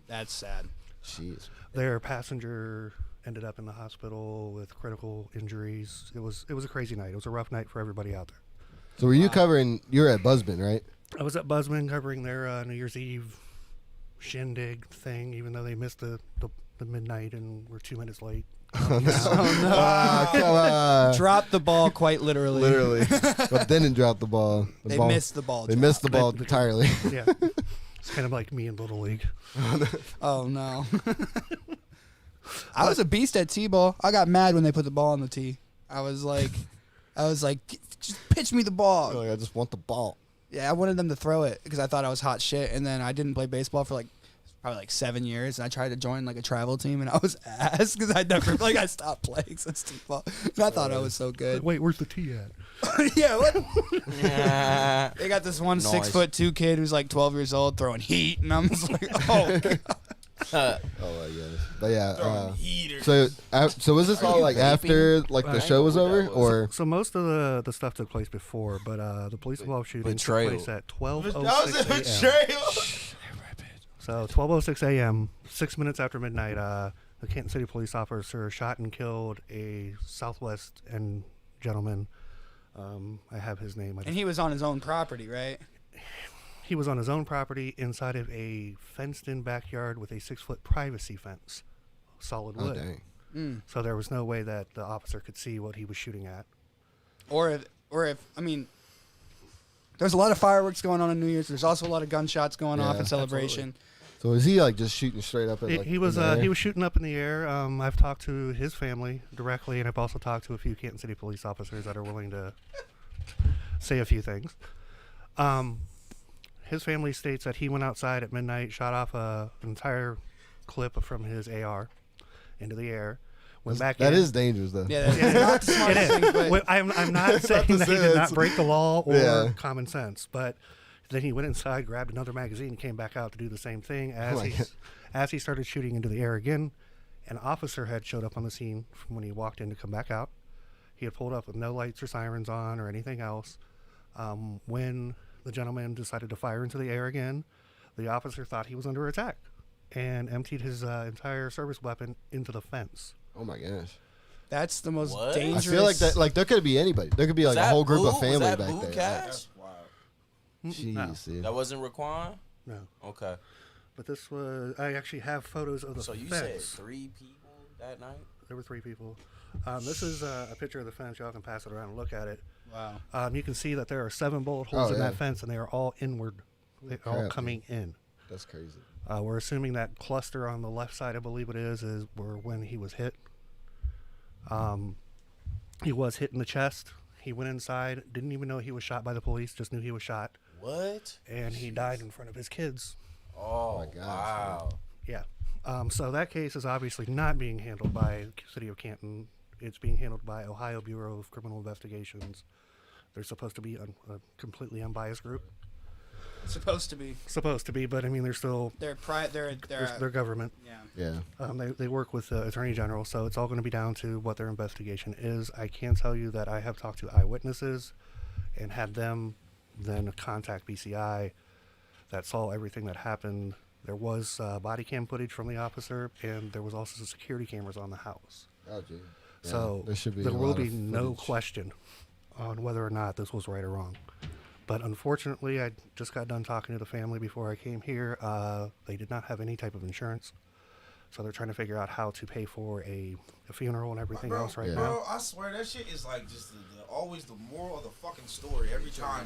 That's sad.
Jeez.
their passenger ended up in the hospital with critical injuries. It was a crazy night. It was a rough night for everybody out there.
So were you covering? You were at Buzzman, right?
I was at Buzzman covering their New Year's Eve shindig thing, even though they missed the midnight and were 2 minutes late.
Oh no!
Come on.
Dropped the ball quite literally.
Literally. But didn't drop the ball.
They missed the ball.
They
drop.
missed the ball entirely.
Yeah, it's kind of like me in Little League.
Oh no! I was a beast at T-ball. I got mad when they put the ball on the tee. I was like, just pitch me the ball.
Like, I just want the ball.
Yeah, I wanted them to throw it because I thought I was hot shit. And then I didn't play baseball for probably 7 years. And I tried to join a travel team, and I was ass because I never I stopped playing since T-ball. And I thought I was so good.
Wait, where's the tee at?
Yeah, what?
Yeah.
They got this one
Nice.
6'2" kid who's 12 years old throwing heat, and I'm just like, oh. God.
Oh my goodness. But yeah.
Throwing heaters.
So was this all after the show was over, or
So most of the stuff took place before, but the police involved shooting
Betrayal.
took place at
That was a
12:06 a.m.
betrayal.
So 12:06 a.m., 6 minutes after midnight, the Canton City police officer shot and killed a Southwest End gentleman. I have his name.
And he was on his own property, right?
He was on his own property inside of a fenced-in backyard with a 6-foot privacy fence, solid
oh
wood.
dang.
So there was no way that the officer could see what he was shooting at.
Or if I mean, there's a lot of fireworks going on New Year's. There's also a lot of gunshots going off
Yeah,
in celebration.
So was he just shooting straight up at
He was he was shooting up in the air. I've talked to his family directly, and I've also talked to a few Canton City police officers that are willing to say a few things. His family states that he went outside at midnight, shot off an entire clip from his AR into the air, went back
That
in.
is dangerous though.
Yeah, that's not the smartest thing, but
Well, I'm not saying that he did not break the law or
Yeah.
common sense, but then he went inside, grabbed another magazine, and came back out to do the same thing. As he started shooting into the air again, an officer had showed up on the scene from when he walked in to come back out. He had pulled up with no lights or sirens on or anything else. When the gentleman decided to fire into the air again, the officer thought he was under attack and emptied his entire service weapon into the fence.
Oh my gosh.
that's the most
What? I
dangerous.
I feel like that. There could be anybody. There could be
Was
a
that
whole group
Boo?
of family
Was that
back
Boo
there.
Cash?
Wow.
Jeez, dude.
That wasn't Raquan?
No.
Okay.
But this was, I actually have photos of the
So you
fence.
said 3 people that night?
There were 3 people. This is a picture of the fence. Y'all can pass it around and look at it.
Wow.
You can see that there are 7 bullet holes in that fence, and they are all inward. They're all coming in.
That's crazy.
We're assuming that cluster on the left side, I believe it is where when he was hit. He was hit in the chest. He went inside, didn't even know he was shot by the police, just knew he was shot.
What?
And he died in front of his kids.
Oh, my gosh. Wow.
Yeah. So that case is obviously not being handled by the City of Canton. It's being handled by Ohio Bureau of Criminal Investigations. They're supposed to be a completely unbiased group.
Supposed to be,
but I mean, they're still
they're
government.
Yeah.
They work with the Attorney General, so it's all going to be down to what their investigation is. I can tell you that I have talked to eyewitnesses and had them then contact BCI that saw everything that happened. There was body cam footage from the officer, and there was also security cameras on the house.
Oh, gee. Yeah,
So
there
will be no question on whether or not this was right or wrong. But unfortunately, I just got done talking to the family before I came here. They did not have any type of insurance. So they're trying to figure out how to pay for a funeral and everything else right now.
Bro, I swear that shit is like just always the moral of the fucking story every time.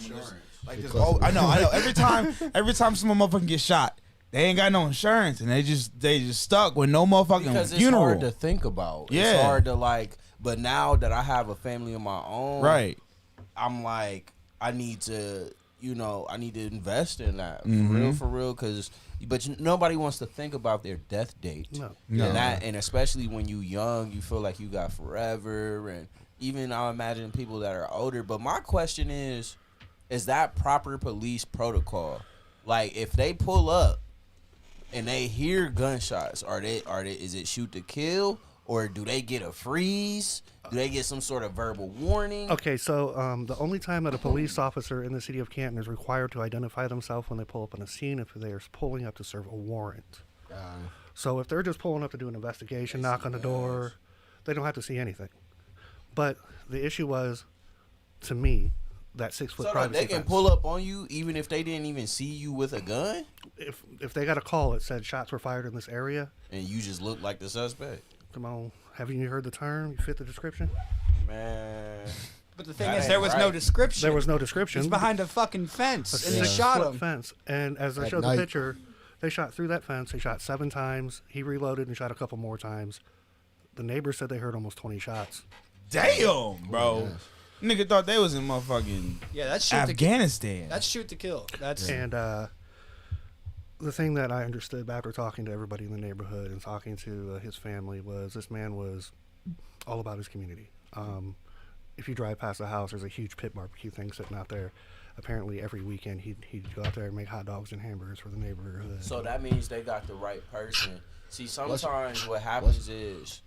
I know. Every time some motherfucking get shot, they ain't got no insurance and they just stuck with no motherfucking
because
funeral.
It's hard to think about.
Yeah.
It's hard to but now that I have a family of my own,
right?
I'm like, I need to invest in that for real, but nobody wants to think about their death date.
No.
And especially when you young, you feel like you got forever, and even I imagine people that are older. But my question is that proper police protocol? Like, if they pull up and they hear gunshots, is it shoot to kill, or do they get a freeze? Do they get some sort of verbal warning?
Okay, so the only time that a police officer in the City of Canton is required to identify themselves when they pull up on a scene if they are pulling up to serve a warrant. So if they're just pulling up to do an investigation, knock on the door, they don't have to see anything. But the issue was, to me, that 6-foot privacy
they can
fence.
pull up on you even if they didn't even see you with a gun?
If they got a call that said shots were fired in this area.
And you just look like the suspect?
Come on. Haven't you heard the term? You fit the description?
Man.
But the thing is, there was no description.
There was no description.
He's behind a fucking fence, and they
6
shot
foot
him.
fence. And as I showed the picture, they shot through that fence. They shot 7 times. He reloaded and shot a couple more times. The neighbors said they heard almost 20 shots.
Damn, bro. Nigga thought they was in motherfucking
that's
Afghanistan.
That's shoot to kill.
And the thing that I understood after talking to everybody in the neighborhood and talking to his family was this man was all about his community. If you drive past the house, there's a huge pit barbecue thing sitting out there. Apparently, every weekend he'd go out there and make hot dogs and hamburgers for the neighborhood.
So that means they got the right person. See, sometimes what happens is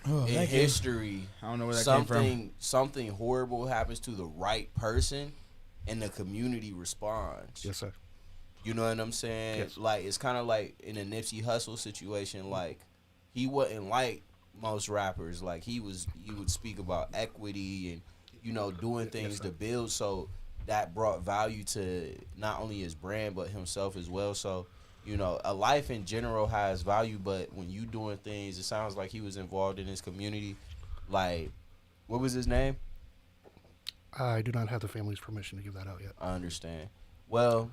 in history,
I don't know where that came from.
Something horrible happens to the right person, and the community responds.
Yes, sir.
You know what I'm saying?
Yes.
Like, it's kind of like in a Nipsey Hussle situation. Like, he wasn't like most rappers. Like, he would speak about equity and doing things to build. So that brought value to not only his brand but himself as well. So a life in general has value, but when you doing things, it sounds like he was involved in his community. Like, what was his name?
I do not have the family's permission to give that out yet.
I understand. Well,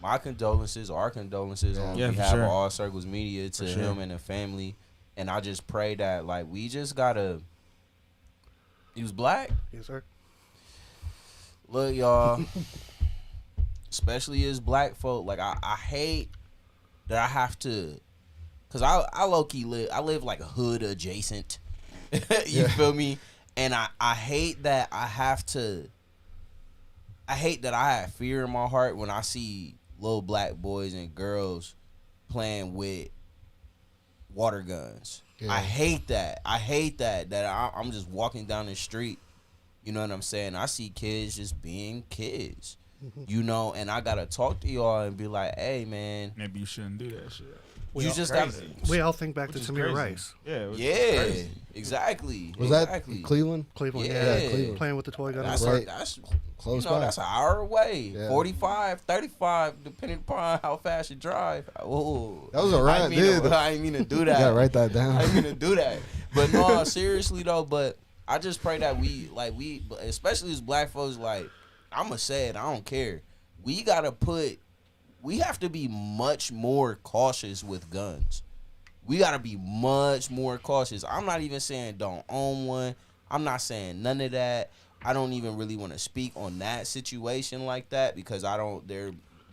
our condolences on behalf of All Circles Media to him and the family. And I just pray that, like, we just gotta. He was black?
Yes, sir.
Look, y'all, especially as black folk, like, I hate that I have to, because I low-key live like a hood adjacent. You feel me? And I hate that I have fear in my heart when I see little black boys and girls playing with water guns. Yeah. I hate that. I'm just walking down the street. You know what I'm saying? I see kids just being kids. And I gotta talk to y'all and be like, hey, man.
Maybe you shouldn't do that shit.
You just got
We all think back to
Which is
Tamir
crazy.
Rice.
Yeah. Which is
yeah,
crazy.
exactly.
Was
exactly.
that Cleveland?
Cleveland,
Yeah.
yeah.
Cleveland.
Playing with the toy gun.
That's
Right.
that's
Close
you know,
by.
that's an hour away.
Yeah.
45, 35, depending upon how fast you drive. Oh,
That was a rant, dude.
I didn't mean to do
You
that.
gotta write that down.
I didn't mean to do that. But no, seriously though. But I just pray that we, especially as black folks, like I'ma say it. I don't care. We have to be much more cautious with guns. We gotta be much more cautious. I'm not even saying don't own one. I'm not saying none of that. I don't even really want to speak on that situation like that because there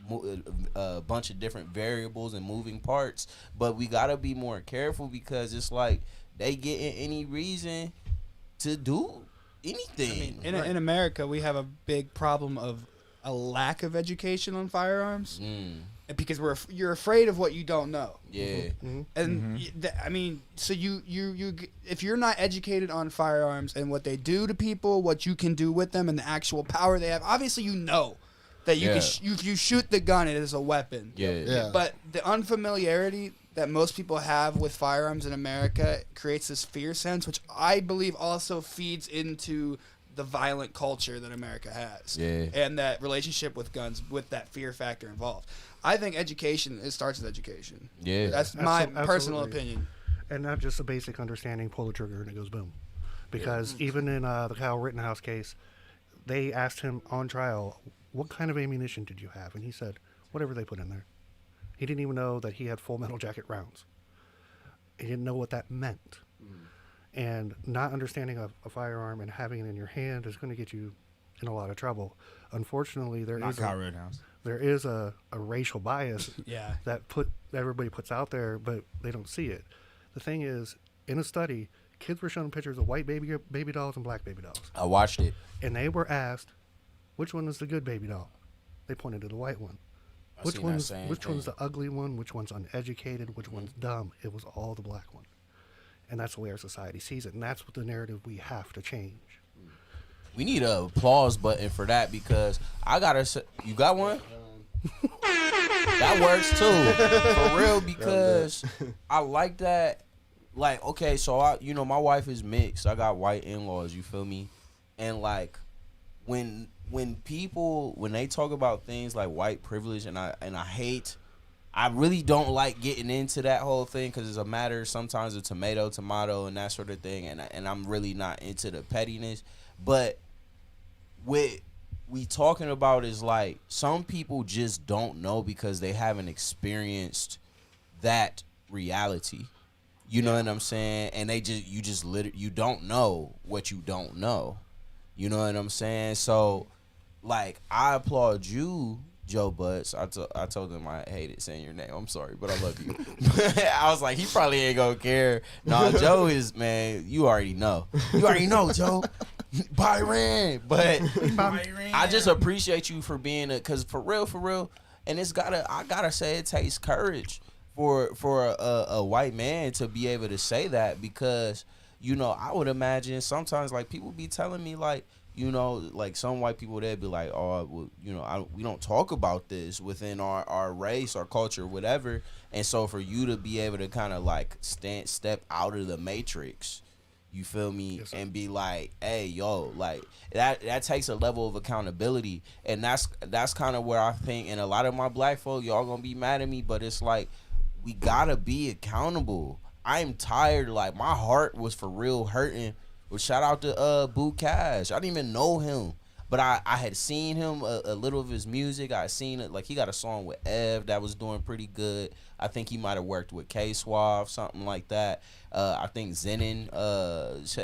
are a bunch of different variables and moving parts. But we gotta be more careful because it's like they getting any reason to do anything.
I mean, in America, we have a big problem of a lack of education on firearms. Because you're afraid of what you don't know.
Yeah.
And I mean, so you if you're not educated on firearms and what they do to people, what you can do with them, and the actual power they have, obviously you know that you can you shoot the gun, it is a weapon.
Yeah.
But the unfamiliarity that most people have with firearms in America creates this fear sense, which I believe also feeds into the violent culture that America has.
Yeah.
And that relationship with guns, with that fear factor involved. I think it starts with education.
Yeah.
That's my personal
Absolutely.
opinion.
And not just a basic understanding, pull the trigger and it goes boom. Because even in the Kyle Rittenhouse case, they asked him on trial, what kind of ammunition did you have? And he said, whatever they put in there. He didn't even know that he had full metal jacket rounds. He didn't know what that meant. And not understanding a firearm and having it in your hand is going to get you in a lot of trouble. Unfortunately, there is a racial bias
Yeah.
that everybody puts out there, but they don't see it. The thing is, in a study, kids were shown pictures of white baby dolls and black baby dolls.
I watched it.
And they were asked, which one is the good baby doll? They pointed to the white one. Which one's the ugly one? Which one's uneducated? Which one's dumb? It was all the black one. And that's the way our society sees it. And that's what the narrative we have to change.
We need a applause button for that because I gotta say, you got one? That works too, for real. Because I like that. Like, okay, so my wife is mixed. I got white in-laws. You feel me? And like, when they talk about things like white privilege, and I really don't like getting into that whole thing because it's a matter sometimes of tomato, and that sort of thing, and I'm really not into the pettiness. But what we talking about is like some people just don't know because they haven't experienced that reality. You know what I'm saying? And you don't know what you don't know. You know what I'm saying? So, like, I applaud you, Joe Butts. I told him I hated saying your name. I'm sorry, but I love you. I was like, he probably ain't gonna care. No, Joe is, man, you already know. You already know, Joe. Byron. But I just appreciate you for being because for real, and I gotta say it takes courage for a white man to be able to say that because, I would imagine sometimes like people be telling me like, like some white people, they'd be like, oh, well, we don't talk about this within our race, our culture, whatever. And so for you to be able to kind of like step out of the matrix, you feel me, yes, and be like, hey, yo, like that takes a level of accountability. And that's kind of where I think, and a lot of my black folk, y'all gonna be mad at me, but it's like, we gotta be accountable. I'm tired. Like, my heart was for real hurting. Well, shout out to Boo Cash. I didn't even know him, but I had seen him a little of his music. I seen it, like, he got a song with Ev that was doing pretty good. I think he might have worked with K-Suave, something like that. I think Zenon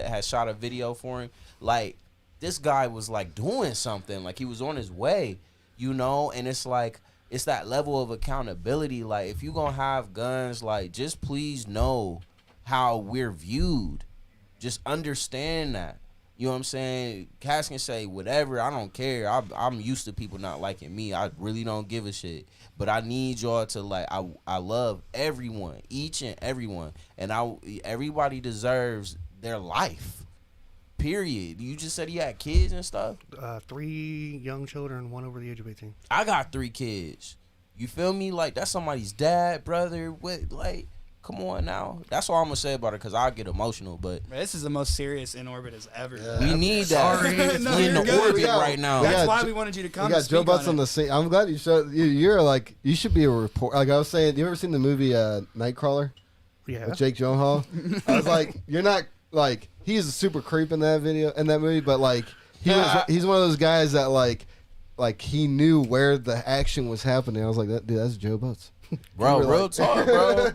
has shot a video for him. Like, this guy was like doing something, like he was on his way, and it's like, it's that level of accountability. Like, if you gonna have guns, like, just please know how we're viewed. Just understand that. You know what I'm saying? Cass can say whatever. I don't care. I'm used to people not liking me. I really don't give a shit. But I need y'all to, like, I love everyone, each and everyone. And everybody deserves their life. Period. You just said he had kids and stuff?
3 young children, 1 over the age of 18.
I got 3 kids. You feel me? Like, that's somebody's dad, brother. What, like, come on now. That's all I'm gonna say about it, because I get emotional. But
This is the most serious In Orbit has ever done.
we need that.
No,
We in
you're
the
good.
orbit
We got-
right now.
we
That's
got
why
Jo-
we wanted you to come.
We got
to
Joe
speak
Butts on
it.
the scene. I'm glad you showed. You're like, you should be a report. Like I was saying, you ever seen the movie Nightcrawler
Yeah.
with Jake Gyllenhaal? I was like, you're not like, he's a super creep in that movie, but like he's one of those guys that like he knew where the action was happening. I was like, dude, that's Joe Butts.
Bro,
You were
real
like-
talk, bro.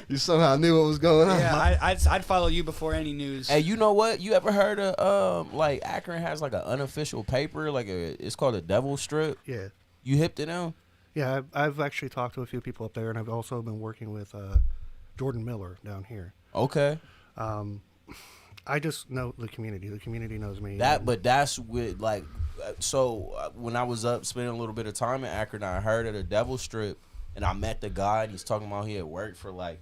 You somehow knew what was going on.
Yeah, I'd follow you before any news.
Hey, you know what? You ever heard of like Akron has like an unofficial paper, like it's called a Devil Strip.
Yeah.
You hip to them?
Yeah, I've actually talked to a few people up there, and I've also been working with Jordan Miller down here.
Okay.
I just know the community. The community knows me.
But that's with like, so when I was up spending a little bit of time in Akron, I heard of the Devil Strip, and I met the guy, and he's talking about he had worked for like,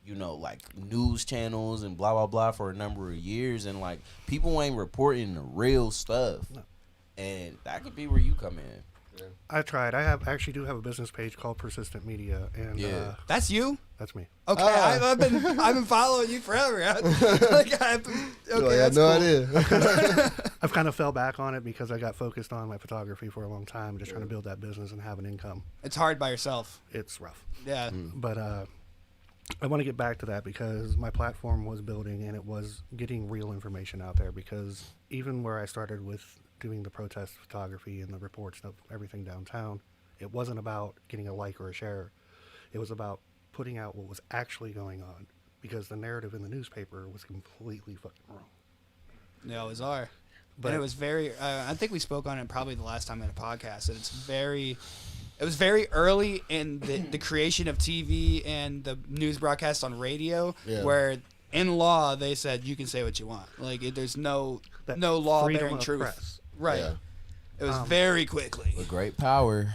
you know, like news channels and blah blah blah for a number of years, and like people ain't reporting the real stuff, and that could be where you come in.
I tried. I actually do have a business page called Persistent Media, and
Yeah.
That's you?
that's me.
Okay,
Ah.
I've been following you forever. Okay,
I had
that's
no
cool.
idea.
I've kind of fell back on it because I got focused on my photography for a long time, just trying to build that business and have an income.
It's hard by yourself.
It's rough.
Yeah.
But I want to get back to that because my platform was building and it was getting real information out there, because even where I started with doing the protest photography and the reports of everything downtown, it wasn't about getting a like or a share. It was about putting out what was actually going on, because the narrative in the newspaper was completely fucking wrong.
They always are.
But-
And it was very. I think we spoke on it probably the last time in a podcast. And it was very early in the creation of TV and the news broadcast on radio,
Yeah.
where in law they said you can say what you want. Like there's no
That
law
freedom
bearing
of
truth.
press.
Right.
Yeah.
It was very quickly.
With great power.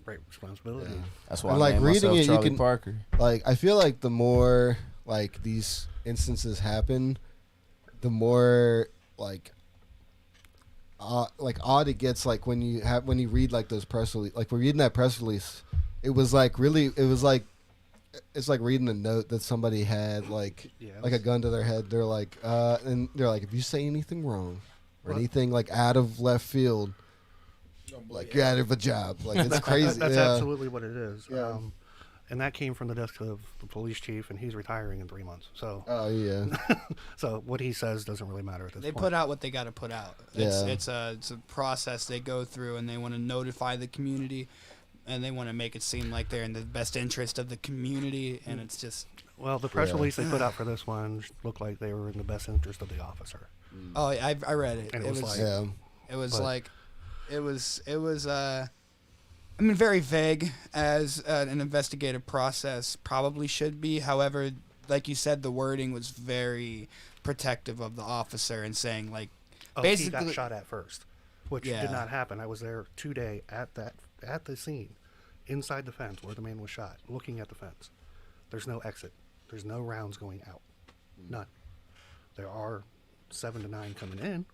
Great responsibility.
That's why
And,
I
like,
named
reading
myself
it, you
Charlie
can-
Parker.
Like I feel like the more like these instances happen, the more like odd it gets. Like when you read like those press release, like we're reading that press release, it was like it's like reading a note that somebody had like
Yeah.
like a gun to their head. They're like and they're like, if you say anything wrong or anything like out of left field, like you're out of a job. Like it's crazy.
That's
Yeah.
absolutely what it is.
Yeah.
And that came from the desk of the police chief, and he's retiring in 3 months. So,
Oh yeah.
so what he says doesn't really matter at this
They
point.
put out what they got to put out. It's,
Yeah.
it's a process they go through, and they want to notify the community, and they want to make it seem like they're in the best interest of the community, and it's just
Well, the press
Yeah.
release they put out for this one looked like they were in the best interest of the officer.
oh I read it.
And
It
it was
was
like-
Yeah.
it was
but-
like it was I mean very vague as an investigative process probably should be. However, like you said, the wording was very protective of the officer and saying like
Oh, he
basically
got shot at first, which
Yeah.
did not happen. I was there today at the scene, inside the fence where the man was shot, looking at the fence. There's no exit. There's no rounds going out. None. There are 7 to 9 coming in,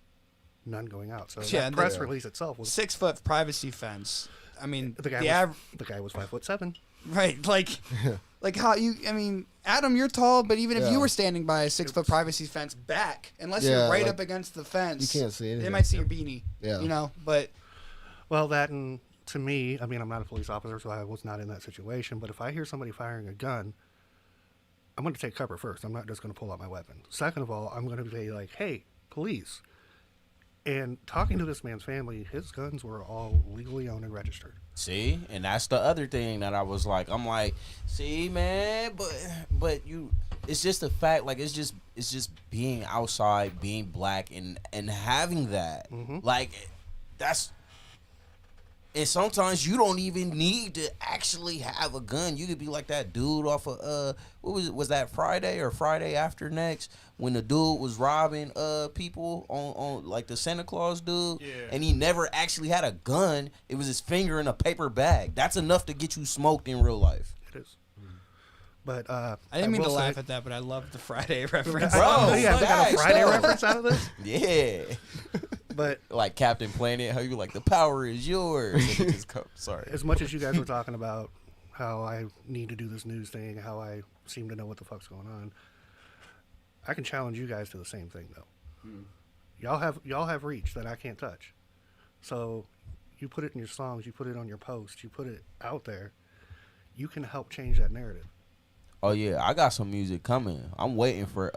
none going out. So
Yeah,
that
and
press
the-
release itself was
6-foot privacy fence. I mean
the guy. The guy was 5'7".
right like how you I mean Adam, you're tall, but even if
Yeah.
you were standing by a 6-foot privacy fence back, unless
Yeah,
you're right
like,
up against the fence,
you can't see
they
anything.
might see your beanie.
Yeah.
You know, but
Well, that and to me, I mean, I'm not a police officer, so I was not in that situation. But if I hear somebody firing a gun, I'm going to take cover first. I'm not just going to pull out my weapon. Second of all, I'm going to be like, hey, police. And talking to this man's family, his guns were all legally owned and registered.
See, and that's the other thing that I was like, I'm like, see, man, but you, it's just the fact, like, it's just being outside, being black, and having that, like, that's. And sometimes you don't even need to actually have a gun. You could be like that dude off of what was that Friday or Friday after next when the dude was robbing people on like the Santa Claus dude, and he never actually had a gun. It was his finger in a paper bag. That's enough to get you smoked in real life.
It is. But
I didn't mean to
will
laugh
say-
at that, but I love the Friday reference.
Bro,
yeah, we got a
facts,
Friday
though.
reference out of this.
Yeah,
But
like Captain Planet, how you like the power is yours. And it just comes. Sorry.
as much as you guys were talking about how I need to do this news thing, how I seem to know what the fuck's going on. I can challenge you guys to the same thing though. Y'all have reach that I can't touch. So you put it in your songs, you put it on your posts, you put it out there. You can help change that narrative.
Oh yeah, I got some music coming. I'm waiting for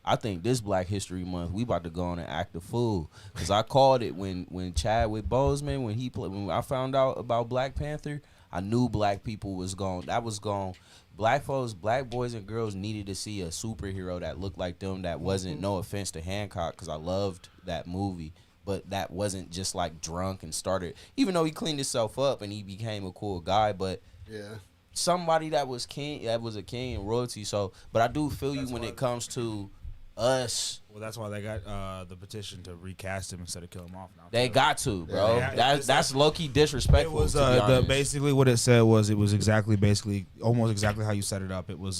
I think this Black History Month we about to go on and act a fool, because I called it when Chadwick Boseman when I found out about Black Panther. I knew black people was gone. That was gone. Black folks, black boys and girls needed to see a superhero that looked like them. That wasn't, no offense to Hancock, because I loved that movie, but that wasn't just like drunk and started. Even though he cleaned himself up and he became a cool guy, but
Yeah.
somebody that was king, that was a king and royalty. So, but I do feel you when it comes to us.
Well, that's why they got the petition to recast him instead of kill him off now.
They got to, bro.
Yeah.
That's low key disrespectful.
It was
to be honest.
basically what it said was, it was basically almost exactly how you set it up. It was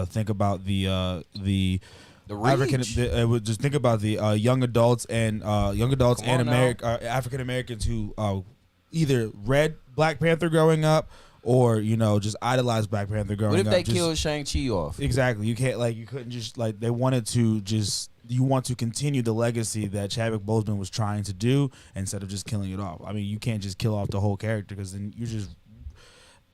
think about the African. It would just think about the young adults and African Americans who either read Black Panther growing up, or just idolized Black Panther growing up.
What if they killed Shang-Chi off?
Exactly. You can't you couldn't just they wanted to just, you want to continue the legacy that Chadwick Boseman was trying to do instead of just killing it off. I mean, you can't just kill off the whole character, because then you just.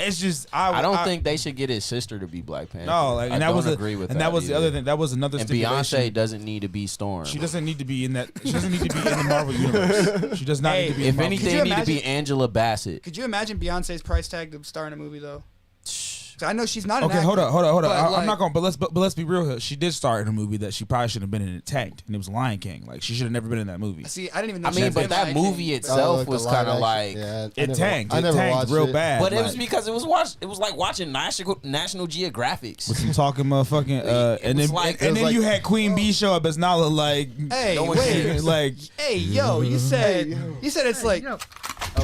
It's just I don't
think they should get his sister to be Black Panther.
No,
and that was agree with that.
And that was the other thing. That was another.
And
stipulation.
Beyonce doesn't need to be Storm.
She doesn't need to be in that. She doesn't need to be in the Marvel universe. She does not need to be.
If anything, need to be Angela Bassett.
Could you imagine Beyonce's price tag to star in a movie though? I know she's not.
Okay,
an actor,
hold on. I'm
like,
not going. But let's be real here. She did star in a movie that she probably shouldn't have been in. It tanked, and it was Lion King. Like, she should have never been in that movie.
See, I didn't even know.
I mean, but that movie itself was kind of like
it tanked. It tanked real bad.
But it was because it was like watching National Geographics
with some talking motherfucking. And then you had Queen Bee show up as Nala. Like,
hey,
no
wait,
like,
hey, yo, you said it's like.
Oh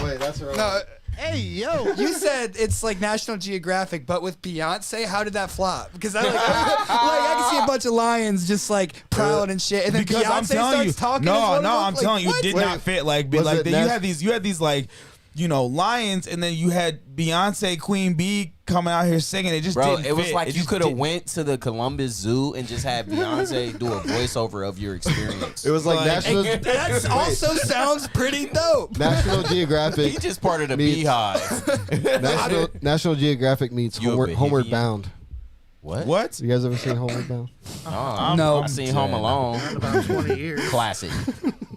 wait, that's right.
No.
Hey, yo.
You said it's like National Geographic, but with Beyonce, how did that flop? Because I I can see a bunch of lions just like prowling and shit, and then
because
Beyonce starts talking.
I'm telling you, it did not fit. You had these lions, and then you had Beyonce, Queen Bee coming out here singing. It just didn't fit.
It was like you could have went to the Columbus Zoo and just had Beyonce do a voiceover of your experience.
It was like National.
That also sounds pretty dope.
National Geographic.
He just part of the beehive.
National Geographic meets Homeward Bound.
What?
You guys ever seen Homeward Bound?
No.
I've seen Home Alone.
Not about 20 years.
Classic.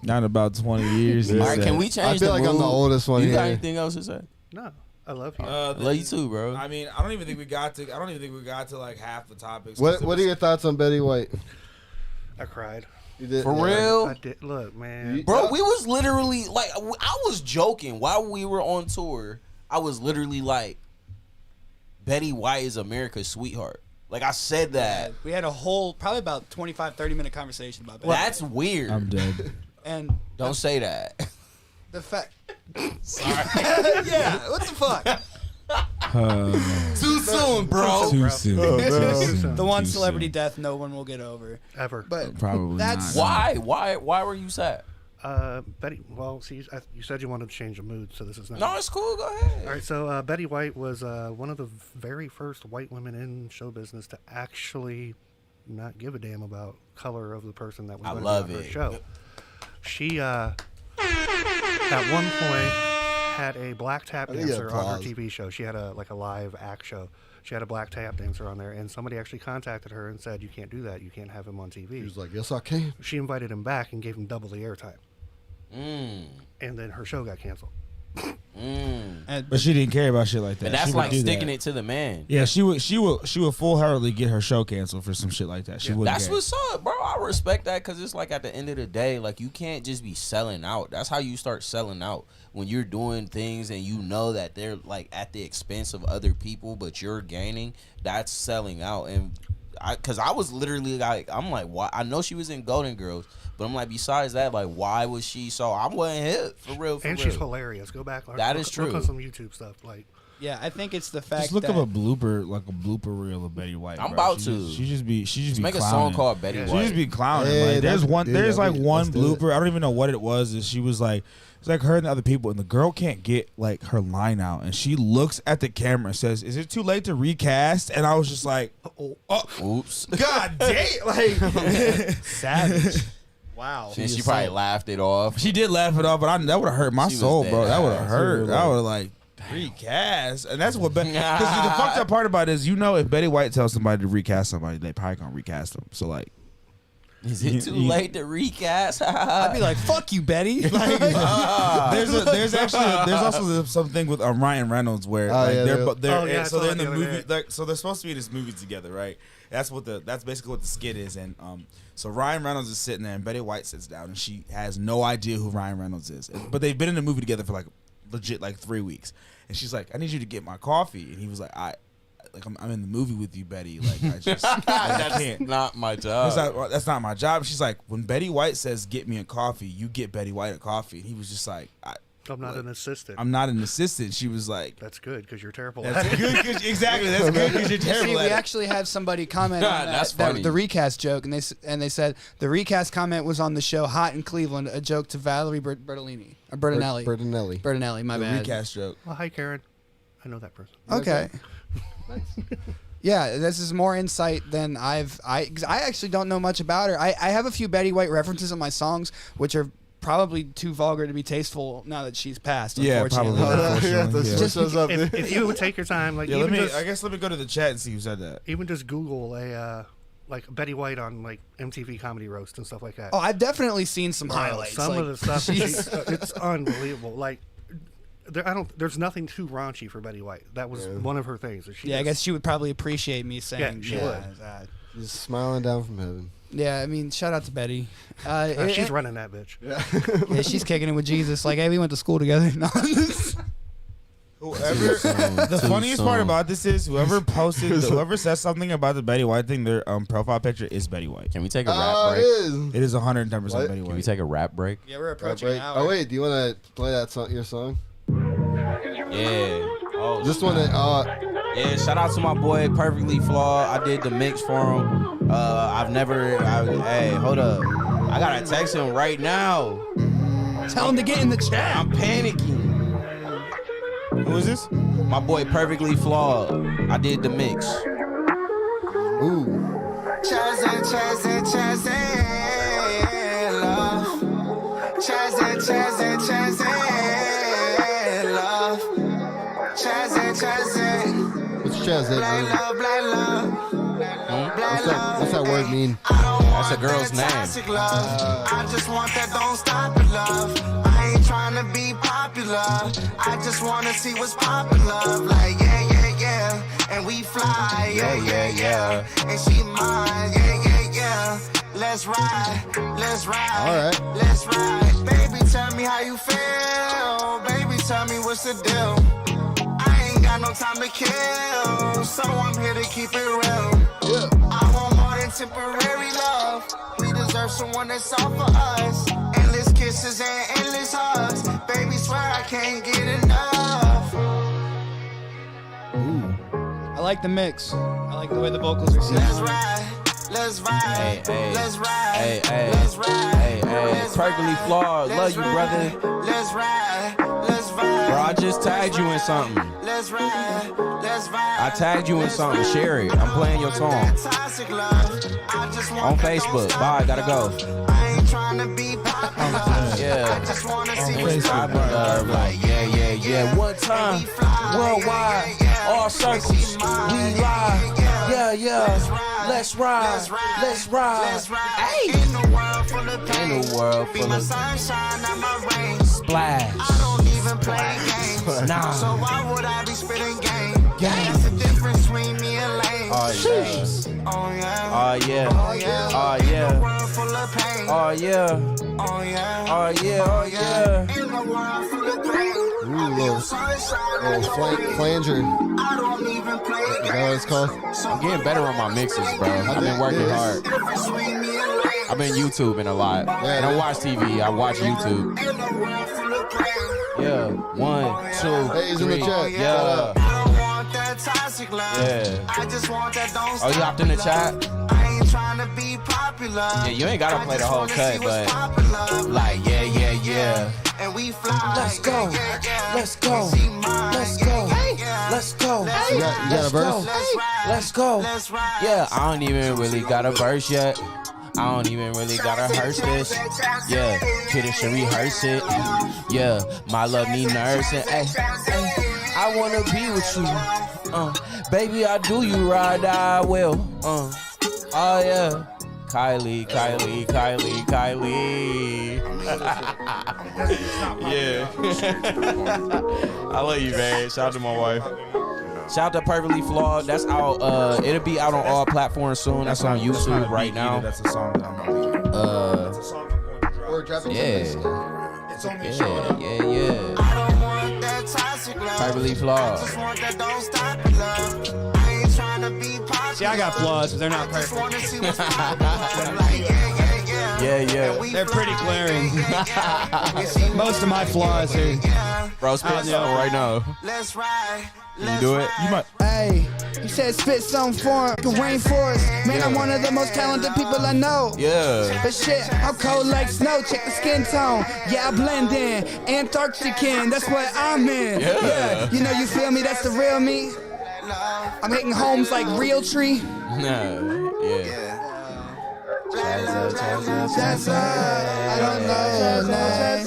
Not about 20 years.
All right, can we change
I feel
the
like I'm the oldest one
You got
here.
anything else to say?
No, I love you.
Love you too, bro.
I mean, I don't even think we got to like half the topics.
What are your thoughts on Betty White?
I cried.
You did,
For real?
I did. Look, man.
Bro, we was literally like, I was joking while we were on tour. I was literally like, Betty White is America's sweetheart. Like, I said that.
We had a whole, probably about 25, 30-minute conversation about that.
That's weird.
I'm dead.
And
Don't say that.
the fact.
Sorry.
Yeah, what the fuck?
Too soon, bro.
Too soon.
The one
Too
celebrity
soon.
death no one will get over.
Ever.
But
Probably
that's
not.
Why were you sad?
Betty, well, see, you said you wanted to change the mood, so this is not.
No, it's cool. Go ahead.
All right, so Betty White was one of the very first white women in show business to actually not give a damn about color of the person that was going to be on her show. She, at one point, had a black tap dancer on her TV show. She had a live act show. She had a black tap dancer on there, and somebody actually contacted her and said, "You can't do that. You can't have him on TV."
She was like, "Yes, I can."
She invited him back and gave him double the airtime.
Mm.
And then her show got canceled.
But she didn't care about shit like that.
And that's
She would
like
do
sticking
that.
it to the man.
Yeah, she would full-heartedly get her show canceled for some shit like that. She wouldn't.
That's
care.
what's up, bro. I respect that, because it's like at the end of the day, like, you can't just be selling out. That's how you start selling out. When you're doing things and you know that they're like at the expense of other people, but you're gaining, that's selling out. And because I was literally like, I'm like, why? I know she was in Golden Girls, but I'm like, besides that, like, why was she so? I wasn't hit for real.
And she's hilarious. Go back.
That is true.
Look on some YouTube stuff. Like,
Yeah, I think it's the fact
Just look
that
up a blooper reel of Betty White.
I'm
bro.
about
She
to.
just be
Make a
clowning.
song called Betty
Yeah.
She
White.
just be clowning.
Hey,
like, there's
dude,
there's like one
let's do it.
blooper. I don't even know what it was. And she was like, it's like her and the other people, and the girl can't get like her line out, and she looks at the camera and says, "Is it too late to recast?" And I was just like, "Oh,
Oops.
God damn!" Like,
savage. Wow.
And she probably laughed it off.
she did laugh it off, but that would have hurt my
She was
soul,
dead
bro. That would have
ass.
hurt. I would have like. Recast, and that's what. Because the fucked up part about it is, if Betty White tells somebody to recast somebody, they probably gonna recast them. So like,
Is it too late to recast?
I'd be like, "Fuck you, Betty."
there's also something with Ryan Reynolds where they're
I
so
saw
they're in
that
the
the other
movie,
day.
so they're supposed to be in this movie together, right? That's basically what the skit is, and so Ryan Reynolds is sitting there, and Betty White sits down, and she has no idea who Ryan Reynolds is, but they've been in the movie together for like legit like 3 weeks. And she's like, "I need you to get my coffee." And he was like, I'm in the movie with you, Betty. Like, I just, I can't.
That's not my job.
That's not my job. She's like, when Betty White says, "Get me a coffee," you get Betty White a coffee. And he was just like,
I'm not an assistant.
I'm not an assistant. She was like,
That's good because you're terrible.
"That's good." Exactly. That's good because you're
See,
terrible
we
at it.
actually had somebody comment on
That's
that,
funny.
the recast joke, and they said the recast comment was on the show Hot in Cleveland, a joke to Valerie Bertolini or Bertinelli.
Bertinelli.
My
The
bad.
recast joke.
Well, hi, Karen. I know that person.
Okay. Yeah, this is more insight than I actually don't know much about her. I have a few Betty White references in my songs, which are probably too vulgar to be tasteful now that she's passed.
Yeah,
Unfortunately.
probably.
Yeah,
Unfortunately,
that's
yeah.
what shows up.
If you would take your time, like
Yeah,
even just,
I guess let me go to the chat and see who said that.
even just Google a like Betty White on like MTV Comedy Roast and stuff like that.
Oh, I've definitely seen some highlights.
Some
like,
of the stuff, it's unbelievable. Like, there's nothing too raunchy for Betty White. That was one of her things. That she
yeah, I
just-
guess she would probably appreciate me saying.
Yeah, she would.
Just smiling down from heaven.
Yeah, I mean, shout out to Betty.
she's running that bitch.
Yeah, she's kicking it with Jesus. Like, hey, we went to school together. No.
The funniest part about this is whoever says something about the Betty White thing, their profile picture is Betty White.
Can we take a rap
Oh, it
break?
is.
It is 110%
What?
Betty
Can we
White.
take a rap break?
Yeah, we're
Oh,
approaching an hour.
oh wait, do you want to play that song? Your song?
Yeah. Oh,
Just want to.
yeah, shout out to my boy Perfectly Flawed. I did the mix for him. Hey, hold up. I gotta text him right now.
Tell him to get in the chat.
I'm panicking.
Who is this?
My boy Perfectly Flawed. I did the mix.
Ooh. What's Chaz mean? What's that word mean?
That's a girl's name.
I just want that don't stop it, love. I ain't trying to be popular. I just want to see what's poppin', love. Like, yeah, yeah, yeah. And we fly, yeah, yeah, yeah. And she mine, yeah, yeah, yeah. Let's ride, let's ride.
All right.
Let's ride. Baby, tell me how you feel. Baby, tell me what's the deal. I ain't got no time to kill, so I'm here to keep it real. I want more than temporary love. We deserve someone that's all for us. Endless kisses and endless hugs. Baby, swear I can't get enough.
I like the mix. I like the way the vocals are
Let's
set.
ride, let's ride,
Hey, hey.
let's ride,
Hey, hey.
let's ride,
Hey, hey.
let's
Perfectly
ride,
Flawed. Love
let's
you,
ride,
brother.
Let's ride, let's ride.
Bro, I just tagged you in something.
Let's ride, let's ride.
I tagged you in something. Share it. I'm playing your song.
Toxic love. I just want
On
that
Facebook.
don't
Bye,
stop
gotta
it,
go.
love. I ain't trying to be popular.
Yeah.
I just wanna see
On
what's
Facebook,
poppin',
love, like, yeah, yeah, yeah. One time, worldwide, all circles, we live. Yeah, yeah. Let's ride, let's ride. Hey.
In the world full of pain.
In the world
Be
full
my
of
sunshine, not my rain.
splash.
I don't even play games.
Nah.
So why would I be spitting game? What's the difference between me and lame?
Oh yeah.
Oh yeah.
Oh yeah.
Oh yeah.
Oh
In the
yeah.
world full of pain.
Oh yeah.
Oh yeah.
Oh yeah. Oh yeah.
In the world full of pain.
Ooh, little flanger.
I don't even play
Is that what it's called?
I'm getting better on my mixes, bro. I've been working hard. I've been YouTubing a lot. I don't watch TV. I watch YouTube. Yeah, 1, 2,
Hey, he's in
3.
the chat.
Yeah.
I don't want that toxic love.
Yeah.
I just want that don't
Oh, you hopped in the chat?
I ain't trying to be popular.
Yeah, you ain't gotta play the whole cut, but like, yeah.
And we fly.
Let's go. Let's go. Let's go. Let's go.
You got a verse?
Let's go. Yeah, I don't even really got a verse yet. I don't even really gotta rehearse this. Yeah, kid should rehearse it. Yeah, my love need nursing. Ay, I wanna be with you. Baby, I do you right, I will. Oh yeah. Kylie. Yeah. I love you, man. Shout out to my wife. Shout out to Perfectly Flawed. That's out. It'll be out on all platforms soon. That's on YouTube right now.
That's a song that I'm gonna
Or dropping
Yeah.
It's only
Yeah.
I don't want that toxic love.
Perfectly
I
Flawed.
just want that don't stop it, love. I ain't trying to be popular.
See, I got flaws, but they're not
I just
perfect.
wanna see what's popular. Like,
Yeah.
And we
They're pretty glaring.
We see
Most of my flaws are.
Bro, spit something right now.
Let's ride.
Can you do it?
You might.
Hey, you said spit some form, like a rainforest. Man, I'm one of the most talented people I know.
Yeah.
But shit, I'm cold like snow. Check the skin tone. Yeah, I blend in. Antarctican, that's what I'm in.
Yeah.
You know, you feel me? That's the real me. I'm hitting homes like real tree.
Yeah.
That's I don't know his name.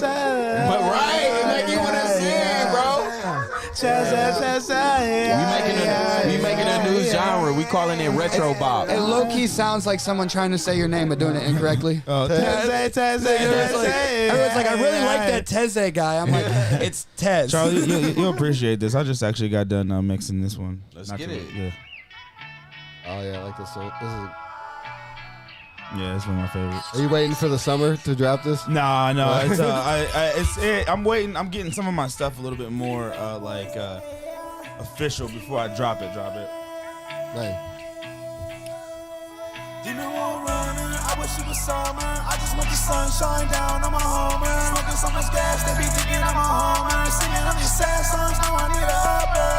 But right, it make you want to sing, bro. We making a new genre. We calling it retro bop.
It low-key sounds like someone trying to say your name but doing it incorrectly. Everyone's like, I really like that Teze guy. I'm like, it's Tez.
Charlie, you'll appreciate this. I just actually got done mixing this one.
Let's get it.
Yeah.
Oh yeah, I like this.
Yeah, it's one of my favorites.
Are you waiting for the summer to drop this?
Nah, no, it's I'm waiting. I'm getting some of my stuff a little bit more official before I drop it.
Right.
Demon won't run, I wish it was summer. I just want the sunshine down on my homer. Smoking so much gas, they be thinking I'm a homer. Singing on these sad songs, now I need a upper.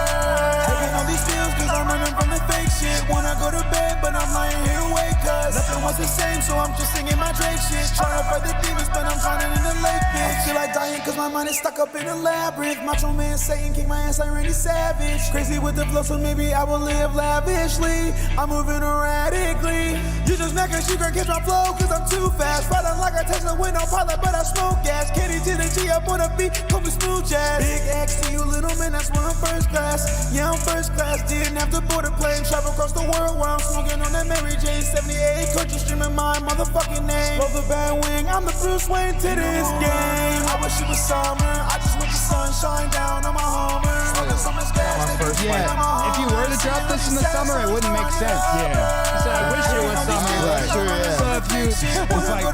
Taking all these feels, cause I'm running from the fake shit. Wanna go to bed, but I'm lying here awake, cause nothing was the same, so I'm just singing my Drake shit. Trying to fight the demons, but I'm drowning in the lake, bitch. I feel like dying, cause my mind is stuck up in a labyrinth. Macho man Satan kick my ass like Randy Savage. Crazy with the flow, so maybe I will live lavishly. I'm moving erratically. You just mad cause you can't catch my flow, cause I'm too fast. Riding like I touch the window pilot, but I smoke gas. Kenny to the G up on a beat, call me smooth jazz. Big X to you little man, that's why I'm first class. Yeah, I'm first class, didn't have to board a plane. Travel across the world while I'm smoking on that Mary Jane. 78 countries streaming my motherfucking name. Roll the bad wing, I'm the Bruce Wayne to this game. I wish it was summer, I just want the sunshine down on my homer. Smoking so much gas,
Yeah, if you were to drop this in the summer, it wouldn't make sense. Yeah. So I wish it was summer.
Right. Sure, yeah.
So if you, it's like,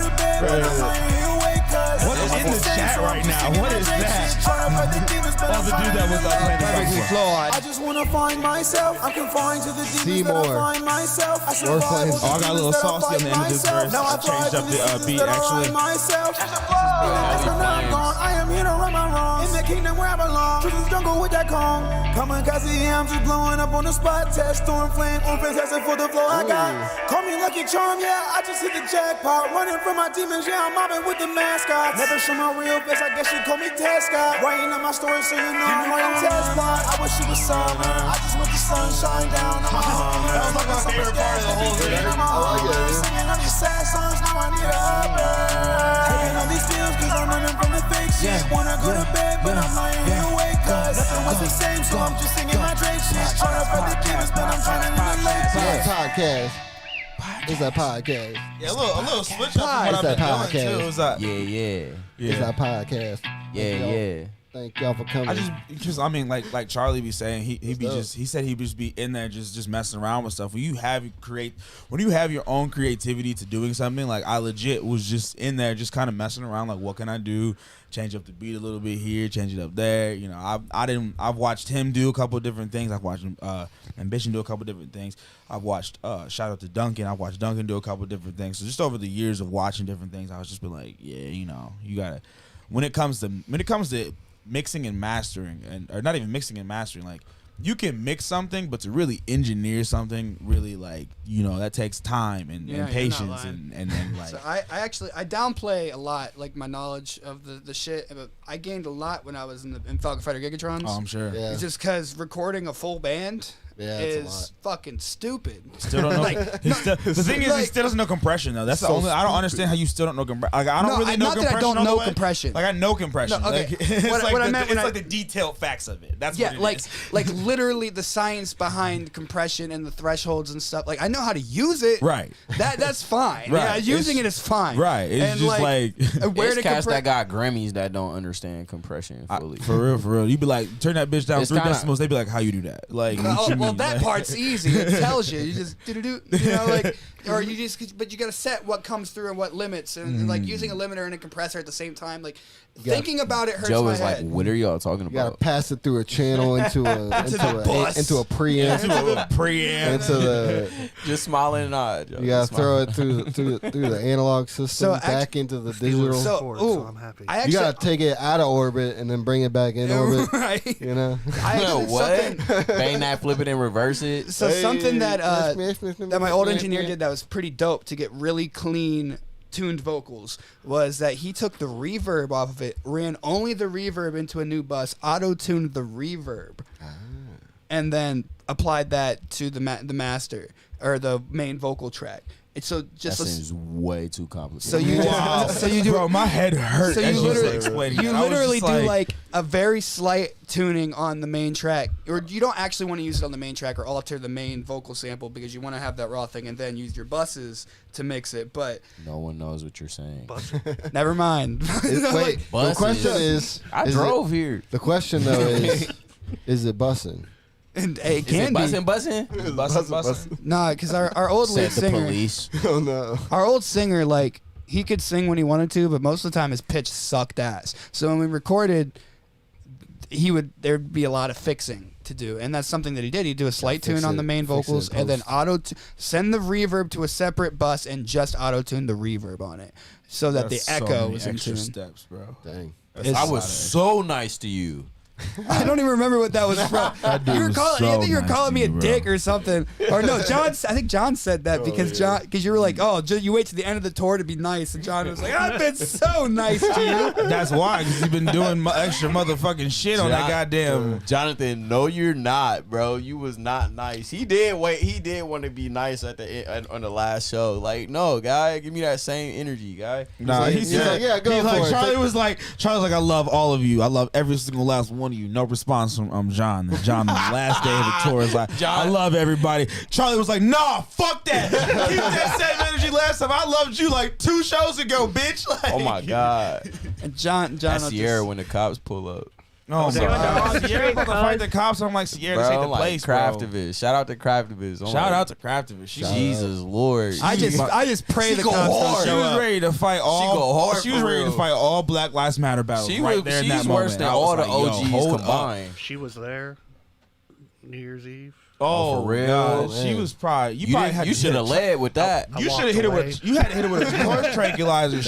What is in the chat right now? What is that? Oh, the dude that was playing the
Perfectly
bass.
Flawed.
I just wanna find myself. I'm confined to the demons
Seymour.
that I find myself. I
Or
survive
plays-
Oh, I got a little saucy on the end of this verse.
Now
I changed up the beat actually.
I am here to run my wrongs in the kingdom where I belong. Truth is jungle with that Kong. Kamikaze, I'm just blowing up on the spot. Test storm flame, on fantastic for the flow I got. Call me Lucky Charm, yeah, I just hit the jackpot. Running from my demons, yeah, I'm mobbing with the mascots. Never show my real face, I guess you call me Ted Scott. Writing up my story so you know I'm writing test plot. I wish it was summer, I just want the sunshine down on my homer.
That was like my favorite part of the whole thing.
Singing on these sad songs, now I need a upper. Taking all these feels, cause I'm running from the fake shit. Wanna go to bed, but I'm lying here awake, cause nothing was the same, so I'm just singing my Drake shit. Trying to fight the demons, but I'm trying to relate.
Podcast. It's that podcast.
Yeah, a little switch up from what
It's
I've been
that
doing
podcast.
too. It was that.
It's that podcast.
Yeah.
Thank y'all for coming.
I just because I mean like Charlie be saying he said he'd just be in there just messing around with stuff. When you have your own creativity to doing something, like I legit was just in there just kind of messing around, like what can I do, change up the beat a little bit here, change it up there. You know, I've watched him do a couple of different things. I've watched Ambition do a couple of different things. I've watched shout out to Duncan. I've watched Duncan do a couple of different things. So just over the years of watching different things, I was just been like, yeah, you know, you gotta when it comes to mixing and mastering, or not even mixing and mastering, like. You can mix something, but to really engineer something, really like that takes time and patience and like.
So I downplay a lot like my knowledge of the shit, but I gained a lot when I was in Falcon Fighter Gigatrons.
Oh, I'm sure.
Yeah.
It's just because recording a full band is fucking stupid.
Still don't know. The thing is, he still doesn't know compression though. That's the only. I don't understand how you still don't know compression. Like I don't really know compression.
Not that I don't know compression.
Like I know compression.
No, okay.
Like, it's
what I meant
it's like the detailed facts of it. That's what it is.
like literally the science behind compression and the thresholds and stuff. Like I know how to use it.
Right.
That's fine.
Right.
Yeah, using it is fine.
Right. It's
and
just like
where
There's cats that got Grammys that don't understand compression fully.
For real. You be like, turn that bitch down 3 decimals. They be like, how you do that? Like,
well, that part's easy. It tells you. You just or you just, but you gotta set what comes through and what limits, and like using a limiter and a compressor at the same time. Like thinking about it hurts
Joe
my
is
head.
like, what are y'all talking
You gotta
about?
pass it through a channel into a preamp. Into the
Just smiling and nod. Joe.
you gotta throw it through the analog system back into the digital.
So I'm happy.
You gotta take it out of orbit and then bring it back in orbit.
Right.
You know.
What? Bang that, flip it, and reverse it.
So something that my old engineer did that was pretty dope to get really clean tuned vocals was that he took the reverb off of it, ran only the reverb into a new bus, auto-tuned the reverb, and then applied that to the master or the main vocal track. So just
that seems way too complicated.
So you do.
Bro, my head hurt.
So you literally do
like
like a very slight tuning on the main track, or you don't actually want to use it on the main track or alter the main vocal sample because you want to have that raw thing and then use your buses to mix it. But
no one knows what you're saying.
never mind.
Wait, the question is,
I drove here.
The question though is it bussing?
And it can be
Bussing.
Nah, because our old lead singer.
Police.
Oh no.
Our old singer, like, he could sing when he wanted to, but most of the time his pitch sucked ass. So when we recorded, there'd be a lot of fixing to do, and that's something that he did. He'd do a slight tune on the main vocals, and then send the reverb to a separate bus and just auto tune the reverb on it, so that the echo was in tune.
Steps, bro.
Dang.
I was so nice to you.
I don't even remember what that was from. You were calling me a dick or something. Or no, I think John said that because you were like, oh, you wait to the end of the tour to be nice, and John was like, I've been so nice to you.
That's why, because you've been doing extra motherfucking shit on that goddamn.
Jonathan, no, you're not, bro. You was not nice. He did want to be nice at the end, on the last show. Like, no, guy, give me that same energy, guy.
Nah, he's like, go for it. Charlie was like, I love all of you. I love every single last one of you. No response from John. John on the last day of the tour is like, I love everybody. Charlie was like, nah, fuck that. Keep that same energy last time. I loved you like 2 shows ago, bitch. Like,
oh my God.
And John
that's Sierra when the cops pull up.
Oh, Sierra about to fight the cops. I'm like, Sierra, this ain't the place,
Craftivist. Shout out to Craftivist.
Shout out to Craftivist.
Jesus Lord.
I just pray the cops don't show up.
She was ready to fight all. She was ready to fight all Black Lives Matter battles. She's
worse than all the OGs combined.
She was there New Year's Eve.
Oh, for real?
God. She was probably.
You should have led with that.
You should have hit her with. You had to hit her with a horse tranquilizer.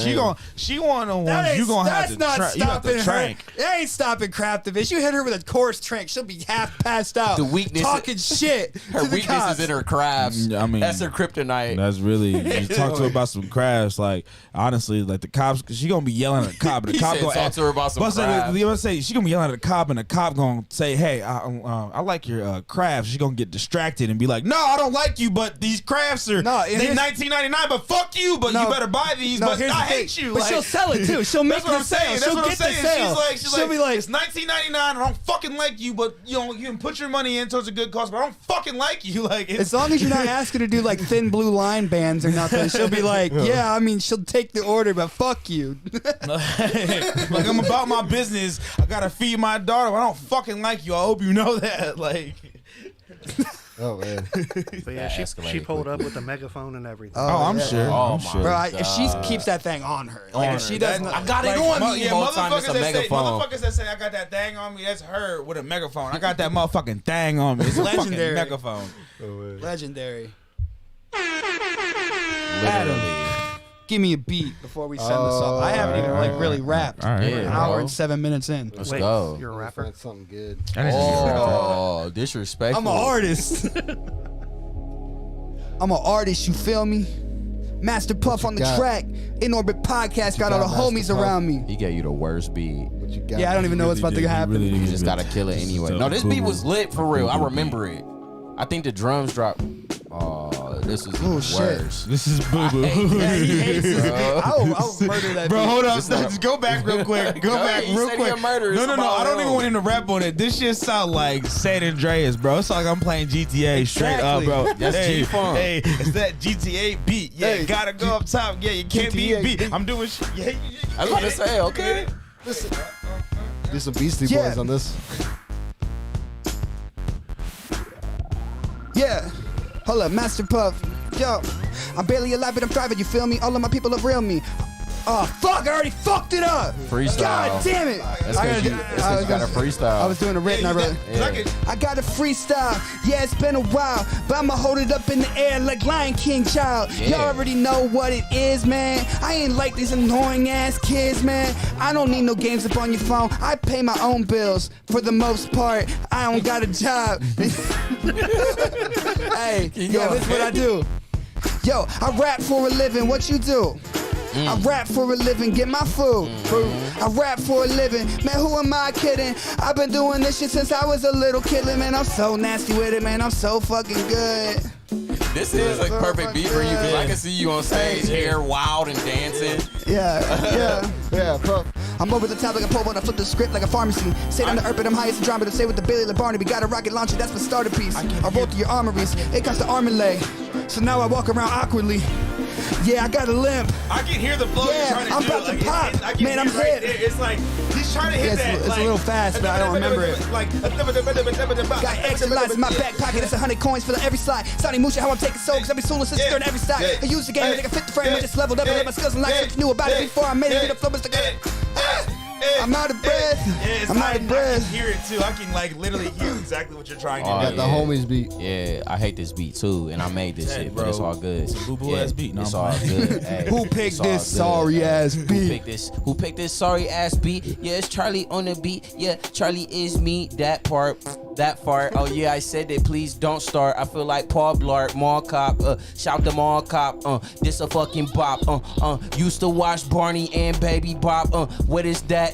She one of the ones you gonna have to. You have to trank.
That ain't stopping Craftivist. You hit her with a course trank, she'll be half passed out.
The weakness,
talking shit.
Her weakness is in her crafts. I mean, that's her kryptonite.
That's really. You talk to her about some crafts. Like honestly, like the cops. She gonna be yelling at the cop, and the cop gonna
talk to her about some crafts.
You know say she gonna be yelling at the cop, and the cop gonna say, "Hey, I like your crafts." She gonna get distracted and be like, no, I don't like you, but these crafts are they $19.99, but fuck you, but you better buy these, but I hate you.
But she'll sell it too. She'll make the sale. She'll get the sale.
She'll be like, it's $19.99, I don't fucking like you, but you can put your money in towards a good cause, but I don't fucking like you. Like,
as long as you're not asking to do like thin blue line bands or nothing, she'll be like, yeah, I mean, she'll take the order, but fuck you.
Like, I'm about my business. I gotta feed my daughter. I don't fucking like you. I hope you know that. Like.
Oh man!
But yeah, she pulled up with the megaphone and everything.
Oh, I'm sure.
Oh,
I'm sure.
Bro, if she keeps that thing on her, like if she doesn't,
I got it on me.
Motherfuckers that say I got that thing on me, that's her with a megaphone. I got that motherfucking thing on me. It's a legendary megaphone.
Legendary.
Literally.
give me a beat before we send this off. I haven't even like really rapped.
All right.
An hour and 7 minutes in.
Let's go.
You're a rapper.
That's something good.
Oh, disrespectful.
I'm an artist. I'm an artist, you feel me? Master Puff on the track. In Orbit Podcast got all the homies around me.
He gave you the worst beat.
What you got?
Yeah, I don't even know what's about to happen.
You just gotta kill it anyway. No, this beat was lit for real. I remember it. I think the drums dropped. Oh, this is worse.
This is boo boo.
He hates this beat. I'll murder that
Bro,
beat.
hold up. Just go back real quick. Go back
he
real
said
quick.
he a murderer.
No.
It's
I don't
about
even want him to rap on it. This shit sound like San Andreas, bro. It's like I'm playing GTA straight up, bro.
That's G-Funk.
Hey, it's that GTA beat. Yeah,
Hey,
gotta go up top. Yeah, you can't be a
GTA
beat.
beat.
I'm doing shit. Yeah,
I was about to say, okay.
Listen. Do some Beastie
Yeah.
Boys on this.
Yeah. Hold up, Master Puff. Yo, I'm barely alive, but I'm thriving. You feel me? All of my people are real me. Oh, fuck, I already fucked it up.
Freestyle.
God damn it.
That's because you got a freestyle.
I was doing a written. I got a freestyle. Yeah, it's been a while, but I'ma hold it up in the air like Lion King child.
Yeah.
Y'all already know what it is, man. I ain't like these annoying ass kids, man. I don't need no games up on your phone. I pay my own bills for the most part. I don't got a job. Hey, yeah, this is what I do. Yo, I rap for a living. What you do? I rap for a living, get my food. I rap for a living, man, who am I kidding? I've been doing this shit since I was a little kid, man. I'm so nasty with it, man. I'm so fucking good.
This is a perfect beat for you because I can see you on stage, hair wild and dancing.
Yeah.
Yeah, Puff.
I'm over the top like a pole, but I flip the script like a pharmacy. Say I'm the earth, but I'm highest in drama to say with the Billy LeBarney. We got a rocket launcher, that's my starter piece. I roll through your armories, it costs the arm and leg. So now I walk around awkwardly. Yeah, I got a limp.
I can hear the flow
Yeah,
you're trying to
I'm
do.
about to pop.
I can
Man,
hear
I'm
right
hit.
there. It's like he's trying to hit
Yeah,
that.
it's a little fast, but I don't remember it. Got extra lights in my back pocket, it's 100 coins for every slide. Sounding Musha, how I'm taking soul, cause I be solar sister in every side. I use the game, I think I fit the frame, I just leveled up and let my skills and like something new about it before I made it. The flow was the I'm out of breath. I'm out of breath.
I can hear it too. I can like literally hear exactly what you're trying to do.
Got the homies beat.
Yeah, I hate this beat too, and I made this shit, but
bro.
it's all good.
It's a boo-boo ass beat. No,
it's
I'm
all
playing.
good. Hey,
Who picked
it's all
this
good.
sorry ass
Who
beat?
picked this sorry ass beat? Yeah, it's Charlie on the beat. Yeah, Charlie is me. That part. Oh yeah, I said it. Please don't start. I feel like Paul Blart, Mall Cop. Shout to Mall Cop. This a fucking bop. Used to watch Barney and Baby Bop. What is that?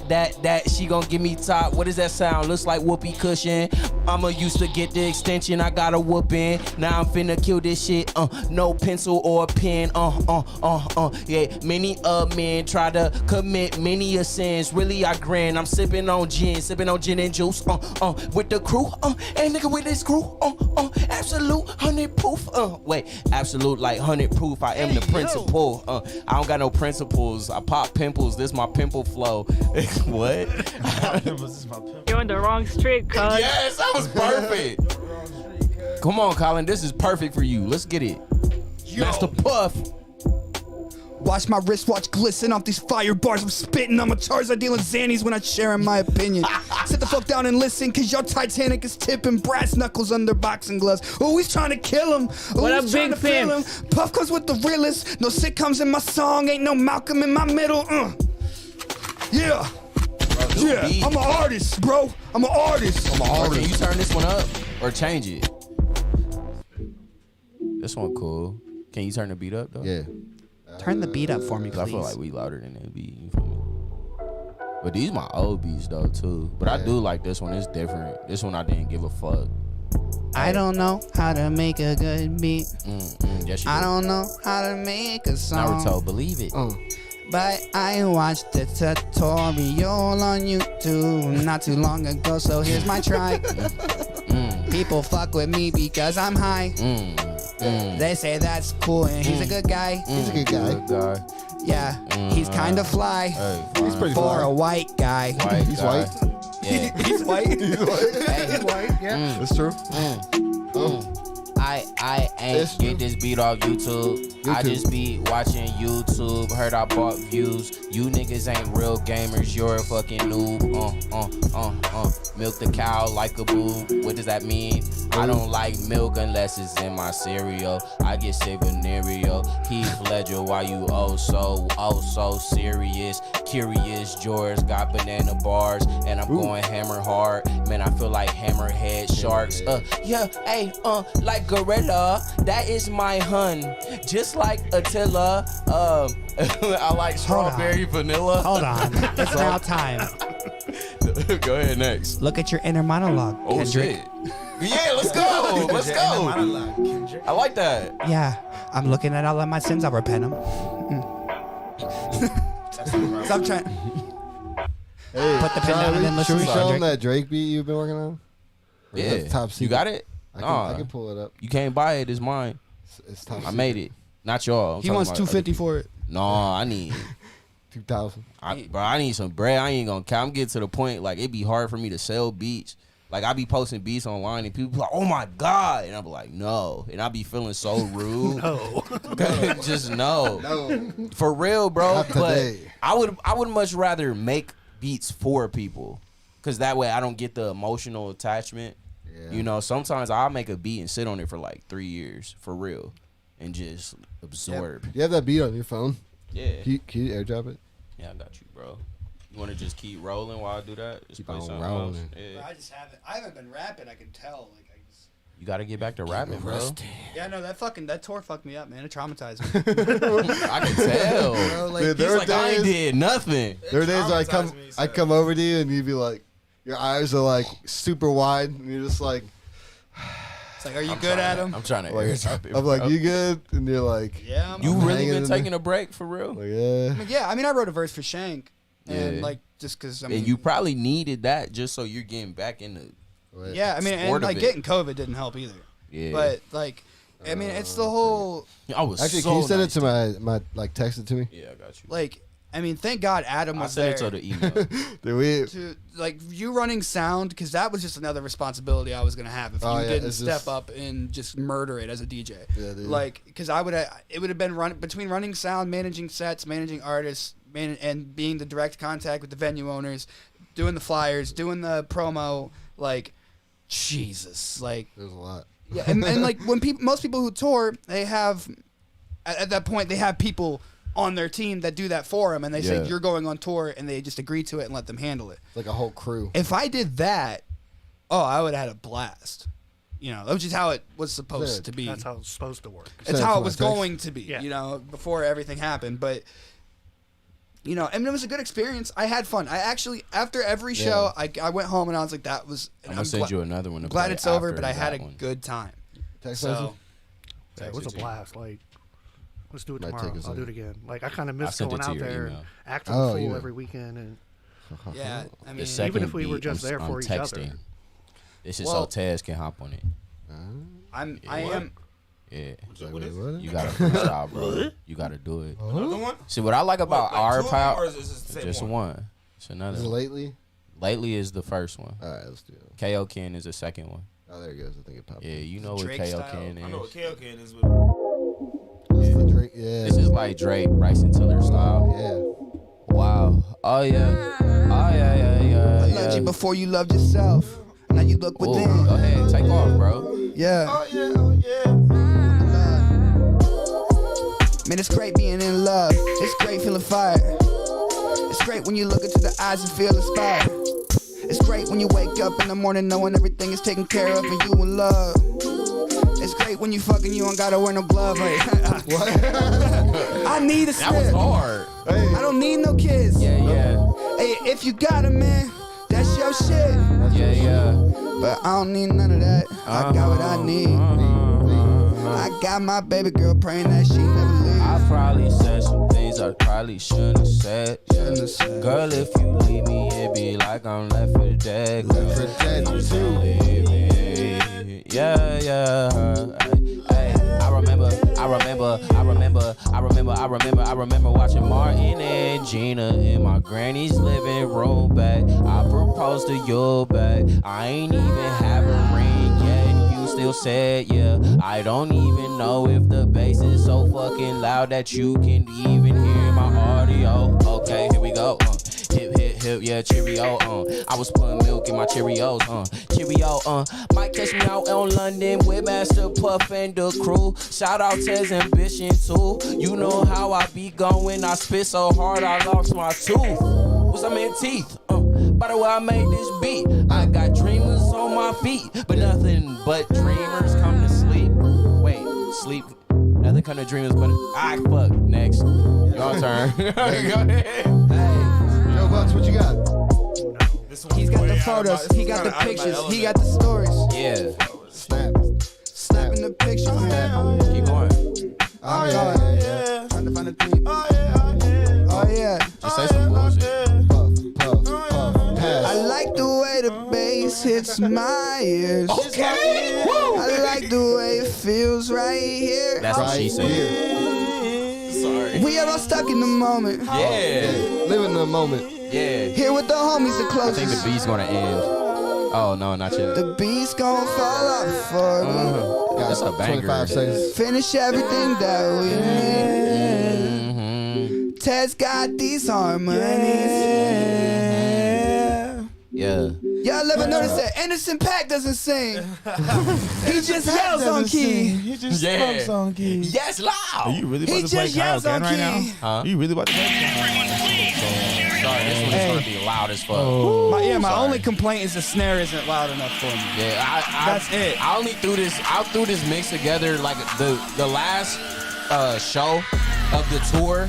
She gon' give me top. What does that sound? Looks like whoopee cushion. I'ma used to get the extension. I got a whoopin'. Now I'm finna kill this shit. No pencil or a pen. Yeah, many men try to commit many a sins. Really, I grin. I'm sipping on gin and juice. With the crew. And nigga with this crew. Absolute 100 proof. Wait, absolute like 100 proof. I am the principal. I don't got no principles. I pop pimples. This my pimple flow. What?
You're on the wrong street, cuz.
Yes, that was perfect. Come on, Colin. This is perfect for you. Let's get it. Master Puff.
Watch my wristwatch glisten off these fire bars. I'm spitting on my charge. I deal in Xannies when I sharing my opinion. Sit the fuck down and listen, cause your Titanic is tipping brass knuckles under boxing gloves. Oh, he's trying to kill him. Oh,
What
he's
a
trying
big
to kill
fan.
him. Puff comes with the realest. No sitcoms in my song. Ain't no Malcolm in my middle. Yeah. Yeah.
beat.
I'm an artist, bro. I'm an artist.
Or can you turn this one up or change it? This one cool. Can you turn the beat up though?
Yeah.
Turn the beat up for me,
'Cause I feel like we louder than that beat. You feel me? But these my old beats though too. But I do like this one. It's different. This one I didn't give a fuck.
I don't know how to make a good beat.
Yes, you
I
do.
don't know how to make a song.
Naruto, believe it.
But I watched the tutorial on YouTube not too long ago, so here's my try. People fuck with me because I'm high. They say that's cool and he's a good guy.
He's a good guy.
Good guy.
Yeah, he's kind of fly
He's pretty
for
fly.
a white guy.
He's white.
Yeah.
He's white.
He's white. Yeah.
That's true.
I ain't get this beat off YouTube. I just be watching YouTube. Heard I bought views. You niggas ain't real gamers. You're a fucking noob. Milk the cow like a boob. What does that mean? I don't like milk unless it's in my cereal. I get sick venereal. Heath Ledger, why you so serious? Curious George got banana bars and I'm going hammer hard. Man, I feel like hammerhead sharks. Like gorilla. That is my hun. Just like Attila. I like strawberry vanilla.
Hold on. It's now time.
Go ahead next.
Look at your inner monologue.
Oh,
Kendrick.
shit. Yeah, let's go. Let's go. I like that.
Yeah, I'm looking at all of my sins. I'll repent them. Stop trying.
Hey,
Put the pen down and then listen.
Should we show them that Drake beat you've been working on? Or
Yeah.
that's top secret?
You got it?
I can pull it up.
You can't buy it. It's mine.
It's top
I made it. Not y'all.
He wants $250 for it.
No, I need
2,000.
I need some bread. I ain't gonna count. I'm getting to the point like it be hard for me to sell beats. Like I be posting beats online and people be like, "Oh my god," and I be like, "No," and I be feeling so rude.
No.
Just no.
No.
For real, bro.
Not
But
today.
I would much rather make beats for people, cause that way I don't get the emotional attachment.
Yeah.
You know, sometimes I'll make a beat and sit on it for like 3 years for real, and just absorb.
You have that beat on your phone?
Yeah.
Can you airdrop it?
Yeah, I got you, bro. You want to just keep rolling while I do that? Just
Keep
play
on
something
rolling.
else? Yeah.
I just haven't. I haven't been rapping. I can tell. Like I just.
You got to get back to rapping, bro.
Yeah, no, that tour fucked me up, man. It traumatized me.
I can tell.
Bro, like,
Dude,
He's
there
like,
were
I ain't
days-
did nothing.
There are days where
traumatized me,
I come over to you and you'd be like, your eyes are like super wide and you're just like,
it's like, are you good at them?
I'm trying to
like
airdrop it,
I'm like,
bro.
you good? And you're like,
Yeah. I'm
You
I'm
really
hanging
been
in
taking
there.
a break for real?
like yeah.
Yeah, I mean, I wrote a verse for Shank, and
Yeah.
like just because I mean,
And you probably needed that just so you're getting back in the.
yeah, I mean, and
sport of
like
it.
getting COVID didn't help either.
Yeah.
But like, I mean, it's the whole
I was
Actually,
so
can you send
nice
it to my like text it to me?
Yeah, I got you.
like. I mean, thank God Adam
I
was
sent
there
it to the email.
Did we?
to like you running sound because that was just another responsibility I was gonna have if
Oh,
you
yeah,
didn't
it's
step
just-
up and just murder it as a DJ.
Yeah, dude.
Like, because it would have been between running sound, managing sets, managing artists, and being the direct contact with the venue owners, doing the flyers, doing the promo. Like, Jesus, like,
There's a lot.
yeah, and like when most people who tour, they have at that point they have people on their team that do that for them, and they
Yeah.
say you're going on tour, and they just agree to it and let them handle it.
It's like a whole crew.
If I did that, I would have had a blast. You know, which is how it was supposed to be.
That's how it's supposed to work.
It's
Send it
how
to
it
my
was
text.
going to be,
Yeah.
you know, before everything happened. But, you know, I mean, it was a good experience. I had fun. I actually, after every show, I went home and I was like, that was.
I'm gonna send you another one. To
Glad
play
it's over,
after
but I had a
that one.
good time.
Text
So,
message?
Yeah, it was a blast. Like, let's do it
Might
tomorrow.
take us
I'll
in.
do it again. Like, I kind of
I
miss
sent it
going
to
out
your
there
email.
and acting
Oh,
a fool
email.
every weekend. And
yeah, I mean,
The second
if we were
beat,
just there
I'm
for each
texting.
other.
This is
Well-
so Taz can hop on it.
I am.
Yeah.
Like, wait, what?
You gotta freestyle, bro. You gotta do it.
Another one?
See what I like about
What, like
our
two of them, or
power.
is it just the same
Just
one?
one. It's another.
Is it
one.
lately?
Lately is the first one.
All right, let's do it.
KO Ken is the second one.
Oh, there it goes. I think it popped.
Yeah,
up.
you know what
Drake
KO
style?
Ken
I know what
is.
KOK is with.
This is the Drake. Yeah.
This is like Drake, Bryson Tiller style.
Yeah.
Wow. Oh yeah. Oh yeah.
I loved you before you loved yourself. Now you look
Ooh,
within.
go ahead, take off, bro.
Yeah.
Oh yeah. Oh yeah.
Man, it's great being in love. It's great feeling fire. It's great when you look into the eyes and feel inspired. It's great when you wake up in the morning knowing everything is taken care of and you in love. It's great when you fucking you don't gotta wear no glove. Hey. I need a
That was
slip.
hard.
I don't need no kiss.
Yeah.
Hey, if you got it, man, that's your shit.
Yeah.
But I don't need none of that. I got what I need. I got my baby girl praying that she never leaves.
I probably said some things I probably shouldn't have said.
Shouldn't have said.
Girl, if you leave me, it be like I'm left for dead. Girl.
For dead,
I'm
too.
leaving. Yeah. Hey, I remember watching Martin and Gina in my granny's living room back. I proposed to you back. I ain't even have a ring yet. You still sad, yeah. I don't even know if the bass is so fucking loud that you can even hear my audio. Okay, here we go. Hip, hip, hip, yeah, Cheerio, I was putting milk in my Cheerios, Cheerio, might catch me out on London with Master Puff and the crew. Shout out Tez Ambition too. You know how I be going. I spit so hard I lost my tooth. What's up, man? Teeth. By the way, I made this beat. I got dreamers on my feet, but nothing but dreamers come to sleep. Wait, sleep. Nothing kind of dreamers, but I fuck. Next, your turn. Go ahead.
Yo, Bucks, what you got?
He's got the photos, he got the pictures, he got the stories.
Yeah.
Snapping the pictures, man.
Keep going.
Oh yeah. Trying to find a theme. Oh yeah.
Just say some bullshit.
Puff, puff, puff, pass.
I like the way the bass hits my ears.
Okay. Woo.
I like the way it feels right here.
That's what she said. Sorry.
We are all stuck in the moment.
Yeah.
Live in the moment.
Yeah.
Here with the homies, the
I
closest.
think the beat's gonna end. Oh no, not yet.
The beat's gonna fall off for me.
That's a banger.
25 seconds.
Finish everything that we need. Ted's got these harmonies.
Yeah.
Y'all ever notice that Anderson .Paak doesn't sing? He just yells on key.
He just
Yeah.
stomps on key.
Yes,
Are
loud.
you really
He
about to play
just
Kyle
yells
Ken
on
right now?
key.
Huh?
Are you really about to play
Sorry, this one is gonna be loud as fuck.
My
Sorry.
only complaint is the snare isn't loud enough for me.
Yeah,
That's it.
I only threw this. I threw this mix together like the last show of the tour.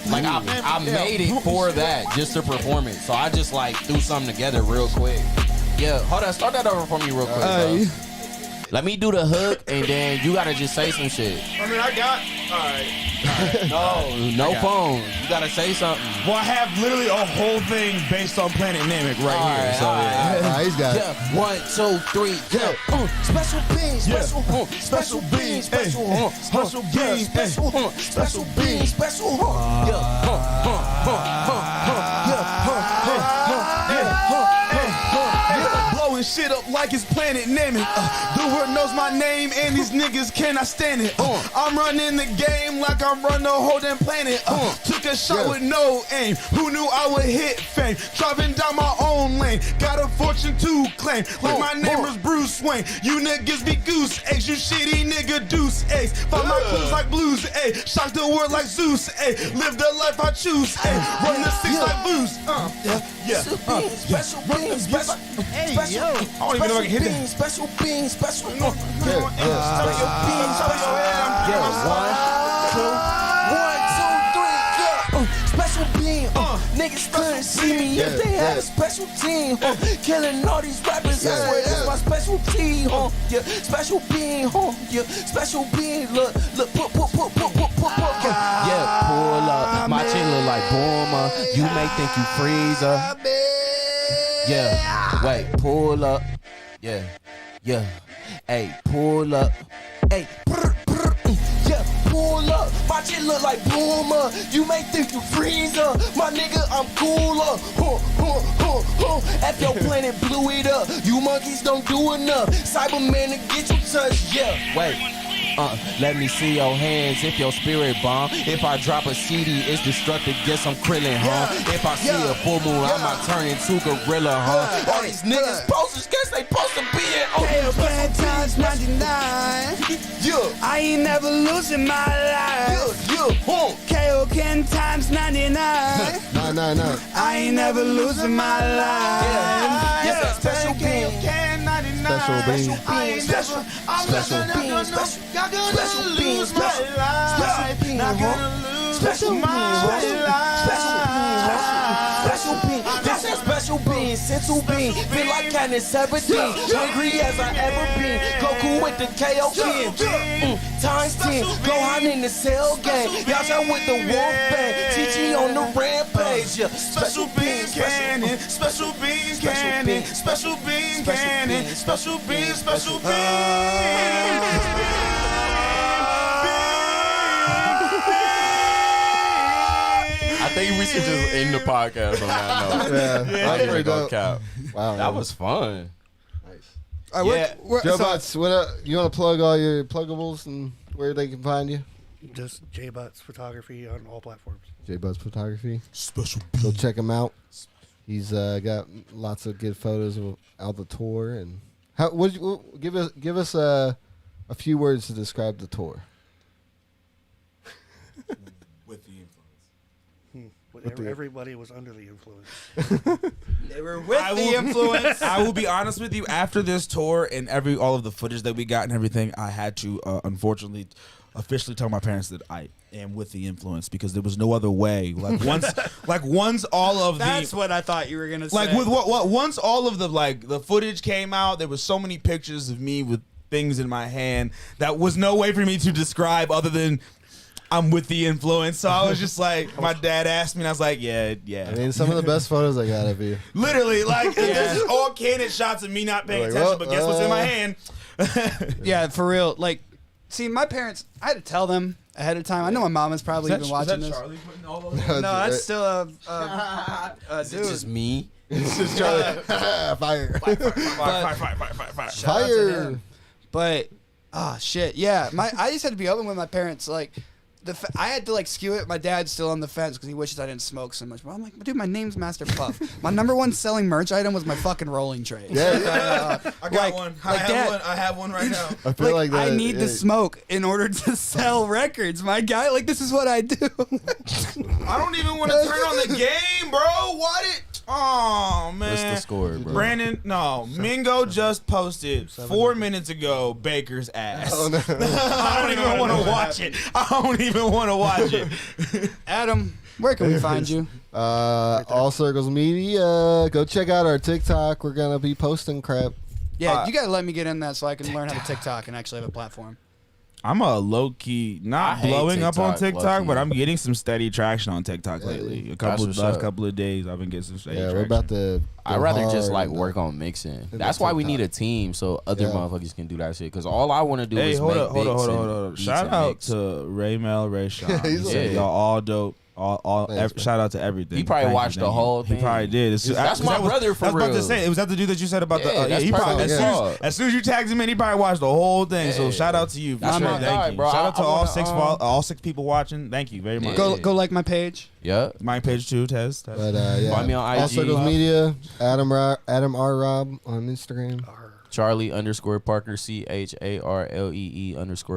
Like I made it for that just to perform it. So I just like threw something together real quick. Yeah, hold on, start that over for me real quick. Bro. Let me do the hook and then you gotta just say some shit.
I mean, I got. All right.
No phone. You gotta say something.
Well, I have literally a whole thing based on Planet Namek right here. So yeah.
He's got it.
Yeah, 1, 2, 3, yeah. Special beans, special special beans, special special beans, special special beans, special
Blowing shit up like it's Planet Namek. The world knows my name and these niggas cannot stand it. I'm running the game like I'm running the whole damn planet. Took a shot with no aim. Who knew I would hit fame? Driving down my own lane. Got a fortune to claim. Like my name is Bruce Wayne. You niggas be goose eggs. You shitty nigga deuce eggs. Find my clues like blues. Ayy. Shock the world like Zeus. Ayy. Live the life I choose. Ayy. Run the six like blues. Yeah.
Special beans, special
Hey, yo. I don't even know if I can hit that.
Special beans, special
Special beans, special
Special bean, niggas couldn't see me if they had a special team. Killing all these rappers, I swear that's my specialty. Yeah, special bean, yeah, special bean. Look, put. Yeah, pull up. My chin look like Boomer. You may think you Freezer. Yeah, wait, pull up. Yeah. Hey, pull up. Hey, yeah, pull up. My shit look like Boomer. You may think you Freezer. My nigga, I'm cooler. F your planet blew it up. You monkeys don't do enough. Cyberman to get you touched. Yeah, wait. Let me see your hands if your spirit bomb. If I drop a CD, it's destructive. Guess I'm krillin', If I see a full moon, I might turn into gorilla, All these niggas posters, guess they supposed to be in
Plan times 99. I ain't never losing my life. KO Ken times 99.
No.
I ain't never losing my life.
Yeah, special bean.
Special bean.
I ain't never,
Special bean, special beans, special bean, special bean. This is special bean, sensu bean. Feel like Candace 17. Hungry as I ever been. Goku with the KO Ken. Times 10. Gohan in the cell game. Yasha with the wolf bang. Chi on the rampage. Yeah.
Special beans cannon, special beans cannon, special beans cannon, special beans, special beans.
I think we should just end the podcast on that note.
Yeah,
I ain't even gonna
dope.
cap.
Wow,
That
man.
was fun.
Nice.
Yeah.
Joe Butts, you want to plug all your pluggables and where they can find you?
Just J Butts Photography on all platforms.
J Butts Photography.
Special.
Go check him out. He's got lots of good photos of out the tour. And give us a few words to describe the tour.
With the influence.
Everybody was under the influence.
They were with the influence.
I will be honest with you. After this tour and all of the footage that we got and everything, I had to unfortunately officially tell my parents that I am with the influence because there was no other way. Once all of
That's what I thought you were gonna say.
Like with once all of the footage came out, there was so many pictures of me with things in my hand that was no way for me to describe other than I'm with the influence. So I was just like, my dad asked me and I was like, yeah.
I mean, some of the best photos I got of you.
Literally, this is all candid shots of me not paying attention, but guess what's in my hand?
Yeah, for real. Like, see, my parents, I had to tell them ahead of time. I know my mom is probably even watching this.
Charlie putting all those?
No, that's still a
Is it
dude.
just me?
It's just Charlie. Fire.
Shout out to him. But shit, yeah. I just had to be open with my parents. Like, I had to like skew it. My dad's still on the fence because he wishes I didn't smoke so much. But I'm like, dude, my name's Master Puff. My number one selling merch item was my fucking rolling tray.
Yeah, I got one. I have one right now.
I feel like that,
I need to smoke in order to sell records. My guy, like, this is what I do.
I don't even want to turn on the game, bro. Oh, man.
What's the score, bro?
Brandon, no. Mingo just posted 4 minutes ago Baker's ass.
Oh, no.
I don't even want to watch it. I don't even want to watch it.
Adam, where can we find you?
All Circles Media. Go check out our TikTok. We're going to be posting crap.
Yeah, you got to let me get in that so I can learn how to TikTok and actually have a platform.
I'm a low-key, not blowing up on TikTok, but I'm getting some steady traction on TikTok lately. Last couple of days, I've been getting some steady traction.
We're about to...
I'd rather just like work on mixing. That's why we need a team so other motherfuckers can do that shit. Because all I want to do is make
hold on. Shout out to Ray Mel, Ray Sean. Y'all all dope. Shout out to everything.
He probably watched the whole thing.
He probably did.
That's my brother for real.
I was about to say, it was that the dude that you said about the.
He probably,
as soon as you tagged him in, he probably watched the whole thing. So shout out to you. For sure. Thank you. Bro. Shout out to all six people watching. Thank you very much.
Go like my page.
Yeah.
My page too, Tez.
But yeah.
Find me on IG.
All Circles Media. Adam R. Rob on Instagram.
Charlie _Parker CHARLEE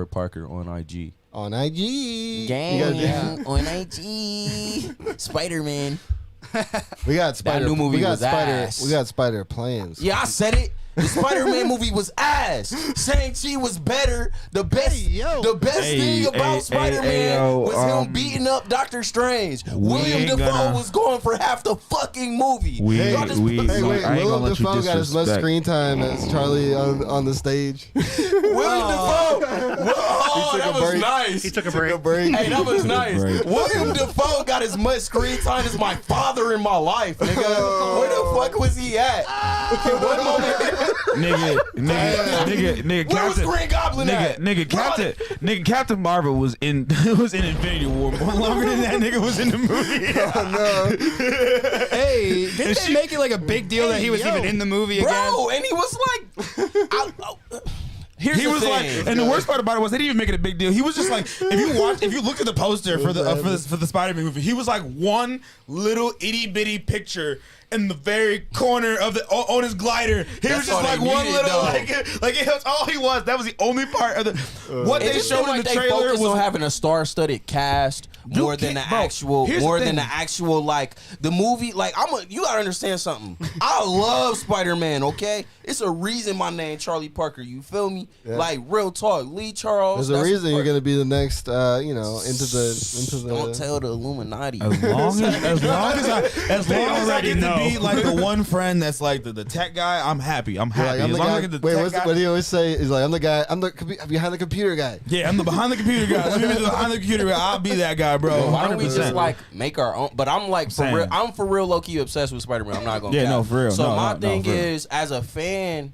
_Parker on IG.
On IG.
Gang. On IG. Spider-Man.
We got Spider.
That new movie was ass.
We got Spider Plans.
Yeah, I said it. The Spider-Man movie was ass. Shang-Chi was better. The best thing about Spider-Man was him beating up Doctor Strange. William Dafoe was going for half the fucking movie.
William Dafoe got as much screen time as Charlie on the stage.
William Dafoe. That was nice.
He took a break.
Hey, that was nice. William Dafoe got as much screen time as my father in my life, nigga. Where the fuck was he at? What moment?
Nigga,
where was Green Goblin at?
Captain Marvel was in Infinity War more longer than that nigga was in the movie.
Oh no!
Hey, didn't they make it like a big deal that he was even in the movie again?
Bro, and he was like,
He was like, and the worst part about it was they didn't even make it a big deal. He was just like, if you look at the poster for the Spider-Man movie, he was like one little itty bitty picture in the very corner of on his glider. He was just like one little like it was all he was. That was the only part of the what they showed in the trailer was
on having a star-studded cast more than the actual like the movie. Like you gotta understand something. I love Spider-Man. Okay, it's a reason my name Charlie Parker. You feel me? Yeah. Like real talk, Lee Charles.
There's a reason you're gonna be the next. Into the.
Don't tell the Illuminati.
As long as I get to be like the one friend that's like the tech guy, I'm happy. I'm happy.
Like, what do you always say? He's like, I'm the guy. I'm the behind the computer guy.
Yeah, I'm the behind the computer guy. Let me be the behind the computer guy. I'll be that guy, bro.
Why don't we just like make our own? But I'm like for real. I'm for real low key obsessed with Spider-Man. I'm not gonna.
Yeah, no, for real.
So my thing is, as a fan,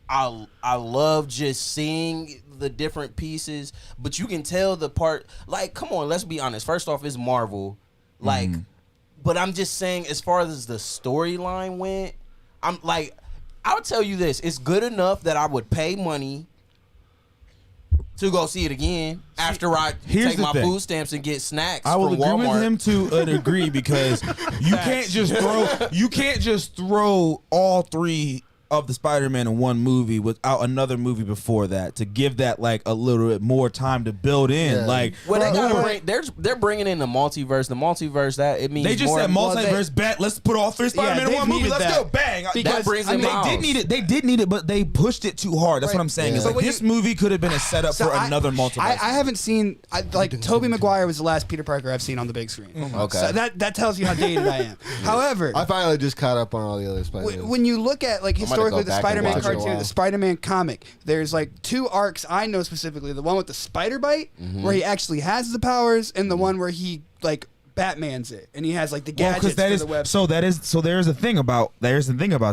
I love just seeing the different pieces, but you can tell the part. Like, come on, let's be honest. First off, it's Marvel. Like. But I'm just saying, as far as the storyline went, I'm like, I'll tell you this: it's good enough that I would pay money to go see it again after I take my food stamps and get snacks.
I will
from
agree
Walmart.
with him to an agree because you can't just throw all 3 of the Spider-Man in one movie without another movie before that to give that like a little bit more time to build in.
Yeah.
Like,
well, they gotta bring. They're bringing in the multiverse. The multiverse that it means
they just
more,
said multiverse. Bet let's put all 3 Spider-Man in one movie. Let's go bang.
That brings in
they did need it. They did need it, but they pushed it too hard. That's what I'm saying.
Yeah.
Is like this movie could have been a setup for another multiverse.
I haven't seen like Tobey Maguire was the last Peter Parker I've seen on the big screen.
Okay,
so that tells you how dated I am. However,
I finally just caught up on all the other Spider-Man.
when you look at like historically the
back and
Spider-Man
watch it.
cartoon, the Spider-Man comic, there's like 2 arcs I know specifically. The one with the spider bite, where he actually has the powers, and the one where he like Batman's it, and he has like the gadgets for the web.
So there's a thing about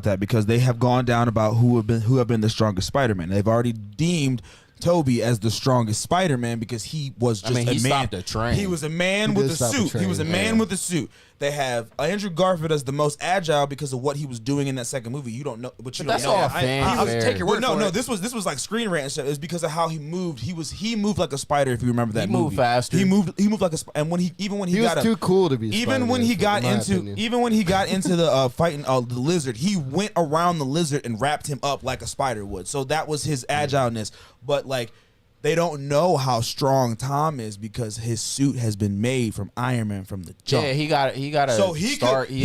that because they have gone down about who have been the strongest Spider-Man. They've already deemed Toby as the strongest Spider-Man because he was just
he
a man.
stopped a train.
He was a man
He
with
did
a
stop a
suit. He
train,
was a man with a suit. They have Andrew Garfield as the most agile because of what he was doing in that second movie. You don't know, but you
That's
don't know.
all fanfare.
Take your word
Well,
for
no,
it.
this was like screen rant and stuff. It's because of how he moved. He moved like a spider. If you remember that
He
movie,
moved faster.
He moved like a. And when he
he was too cool to be.
even when he got into the fighting the lizard, he went around the lizard and wrapped him up like a spider would. So that was his agileness. But like, they don't know how strong Tom is because his suit has been made from Iron Man from the jump.
Yeah, he got a
So
he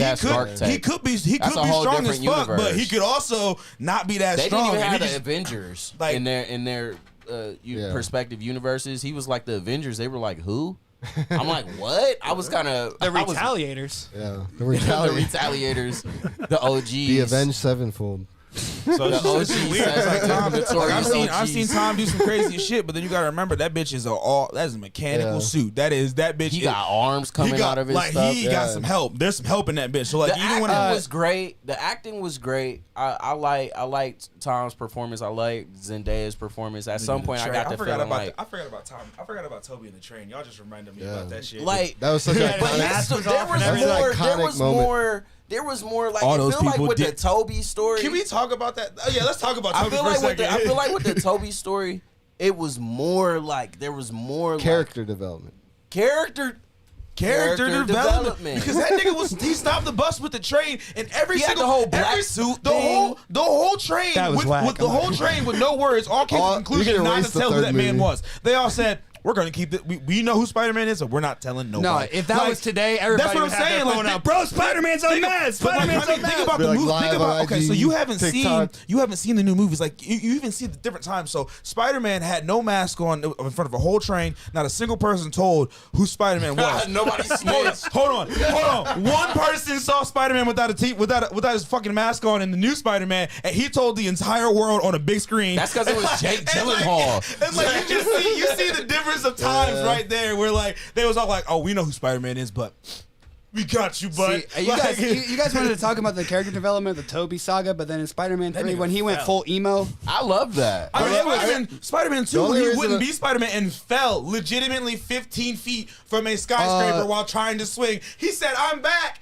has Stark tech.
he could be
That's a whole
strong as
different
fuck, but
universe.
he could also not be that
They
strong.
didn't even
And
have
he
the
just-
Avengers
like-
in their perspective universes. He was like the Avengers. They were like, who? I'm like, what? I was kind of
the Retaliators.
Yeah,
the Retaliators, the OGs,
the Avenged Sevenfold.
So
the
it's
OGs.
just weird. It's like Tom,
Notorious
I've seen
OGs.
Tom do some crazy shit, but then you gotta remember that bitch is that's a mechanical
Yeah.
suit. That bitch.
He got arms coming out of his stuff.
He got some help. There's some help in that bitch. So like
The
even when
acting was great. The acting was great. I liked Tom's performance. I liked Zendaya's performance. At some point, I got the feeling like
I forgot about Tom. I forgot about Toby in the train. Y'all just reminded me
Yeah.
about that shit.
like
That was such a.
but there was more like
All
I
those
feel like
people
with the
did-
Toby story.
Can we talk about that? Oh, yeah, let's talk about
I
Toby
feel
for a
like
second.
I feel like with the Toby story, it was more like there was more
character development.
character
development because that nigga he stopped the bus with the train and every
He had
single
the whole black suit thing.
the whole train
That was
with
whack.
the whole train with no words all came to the
You
conclusion
can
not
erase
to
the
tell who
third
that man
movie.
was. They all said we're gonna keep it. We know who Spider-Man is, so we're not telling nobody.
No, if that was today, everybody
that's what
would
I'm
have
saying.
their phone
Like,
out. Bro, Spider-Man's on mask. Spider-Man's on
think
mask.
about
Be
the
like
movie.
live
Think about
on
okay.
IG,
So you haven't
TikTok.
seen the new movies. Like you even see the different times. So Spider-Man had no mask on in front of a whole train. Not a single person told who Spider-Man was.
Nobody snitched.
Hold on. One person saw Spider-Man without his fucking mask on in the new Spider-Man, and he told the entire world on a big screen.
That's because it was Jake Gyllenhaal.
And like you see the difference of times right there, where like they was all like, "Oh, we know who Spider-Man is, but we got you, bud."
See, you guys wanted to talk about the character development of the Toby saga, but then in Spider-Man 3,
nigga
when he went
fell.
full emo,
I love that.
I mean, Spider-Man 2,
only
he
reason
wouldn't
that-
be Spider-Man and fell legitimately 15 feet from a skyscraper while trying to swing. He said, I'm back.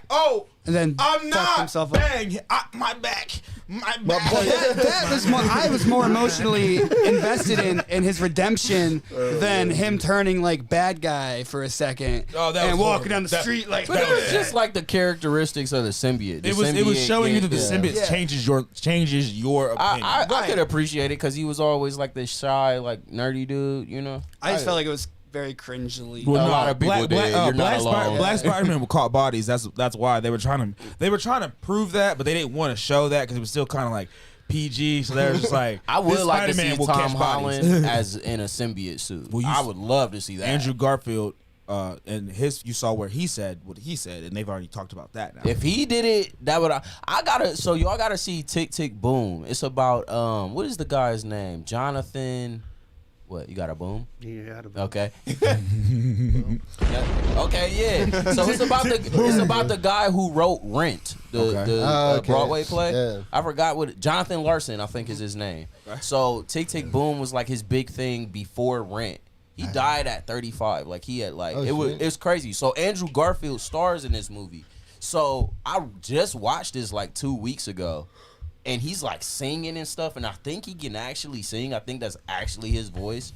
Oh,
and then
I'm
fucked
not.
himself up.
Bang. My back.
That was more. I was more emotionally invested in his redemption than him turning like bad guy for a second
Oh, that
and
was
walking down
horrible.
the street like.
But it was just like the characteristics of the symbiote. The
It was
symbiote
showing you that the
yeah.
symbiote changes your opinion.
I could appreciate it because he was always like this shy, like nerdy dude, you know.
I just felt like it was very cringely.
A lot of people did. You're not alone.
Black Spider-Man would caught bodies. That's why they were trying to prove that, but they didn't want to show that because it was still kind of like PG. So they were just like,
I would
this
like to
Spider-Man
see
will
Tom
catch bodies.
Holland as in a symbiote suit.
Well,
I would love to see that.
Andrew Garfield, and you saw where he said what he said, and they've already talked about that now.
If he did it, that would so y'all gotta see Tick Tick Boom. It's about what is the guy's name? Jonathan. What, you got a boom?
Yeah,
Okay. Yeah. Okay, yeah. So it's about the guy who wrote Rent, the Broadway play.
Yeah.
I forgot what Jonathan Larson, I think is his name. So Tick Tick Boom was like his big thing before Rent. He died at 35. Like he had like it was crazy. So Andrew Garfield stars in this movie. So I just watched this like 2 weeks ago. and he's like singing and stuff, and I think he can actually sing. I think that's actually his voice.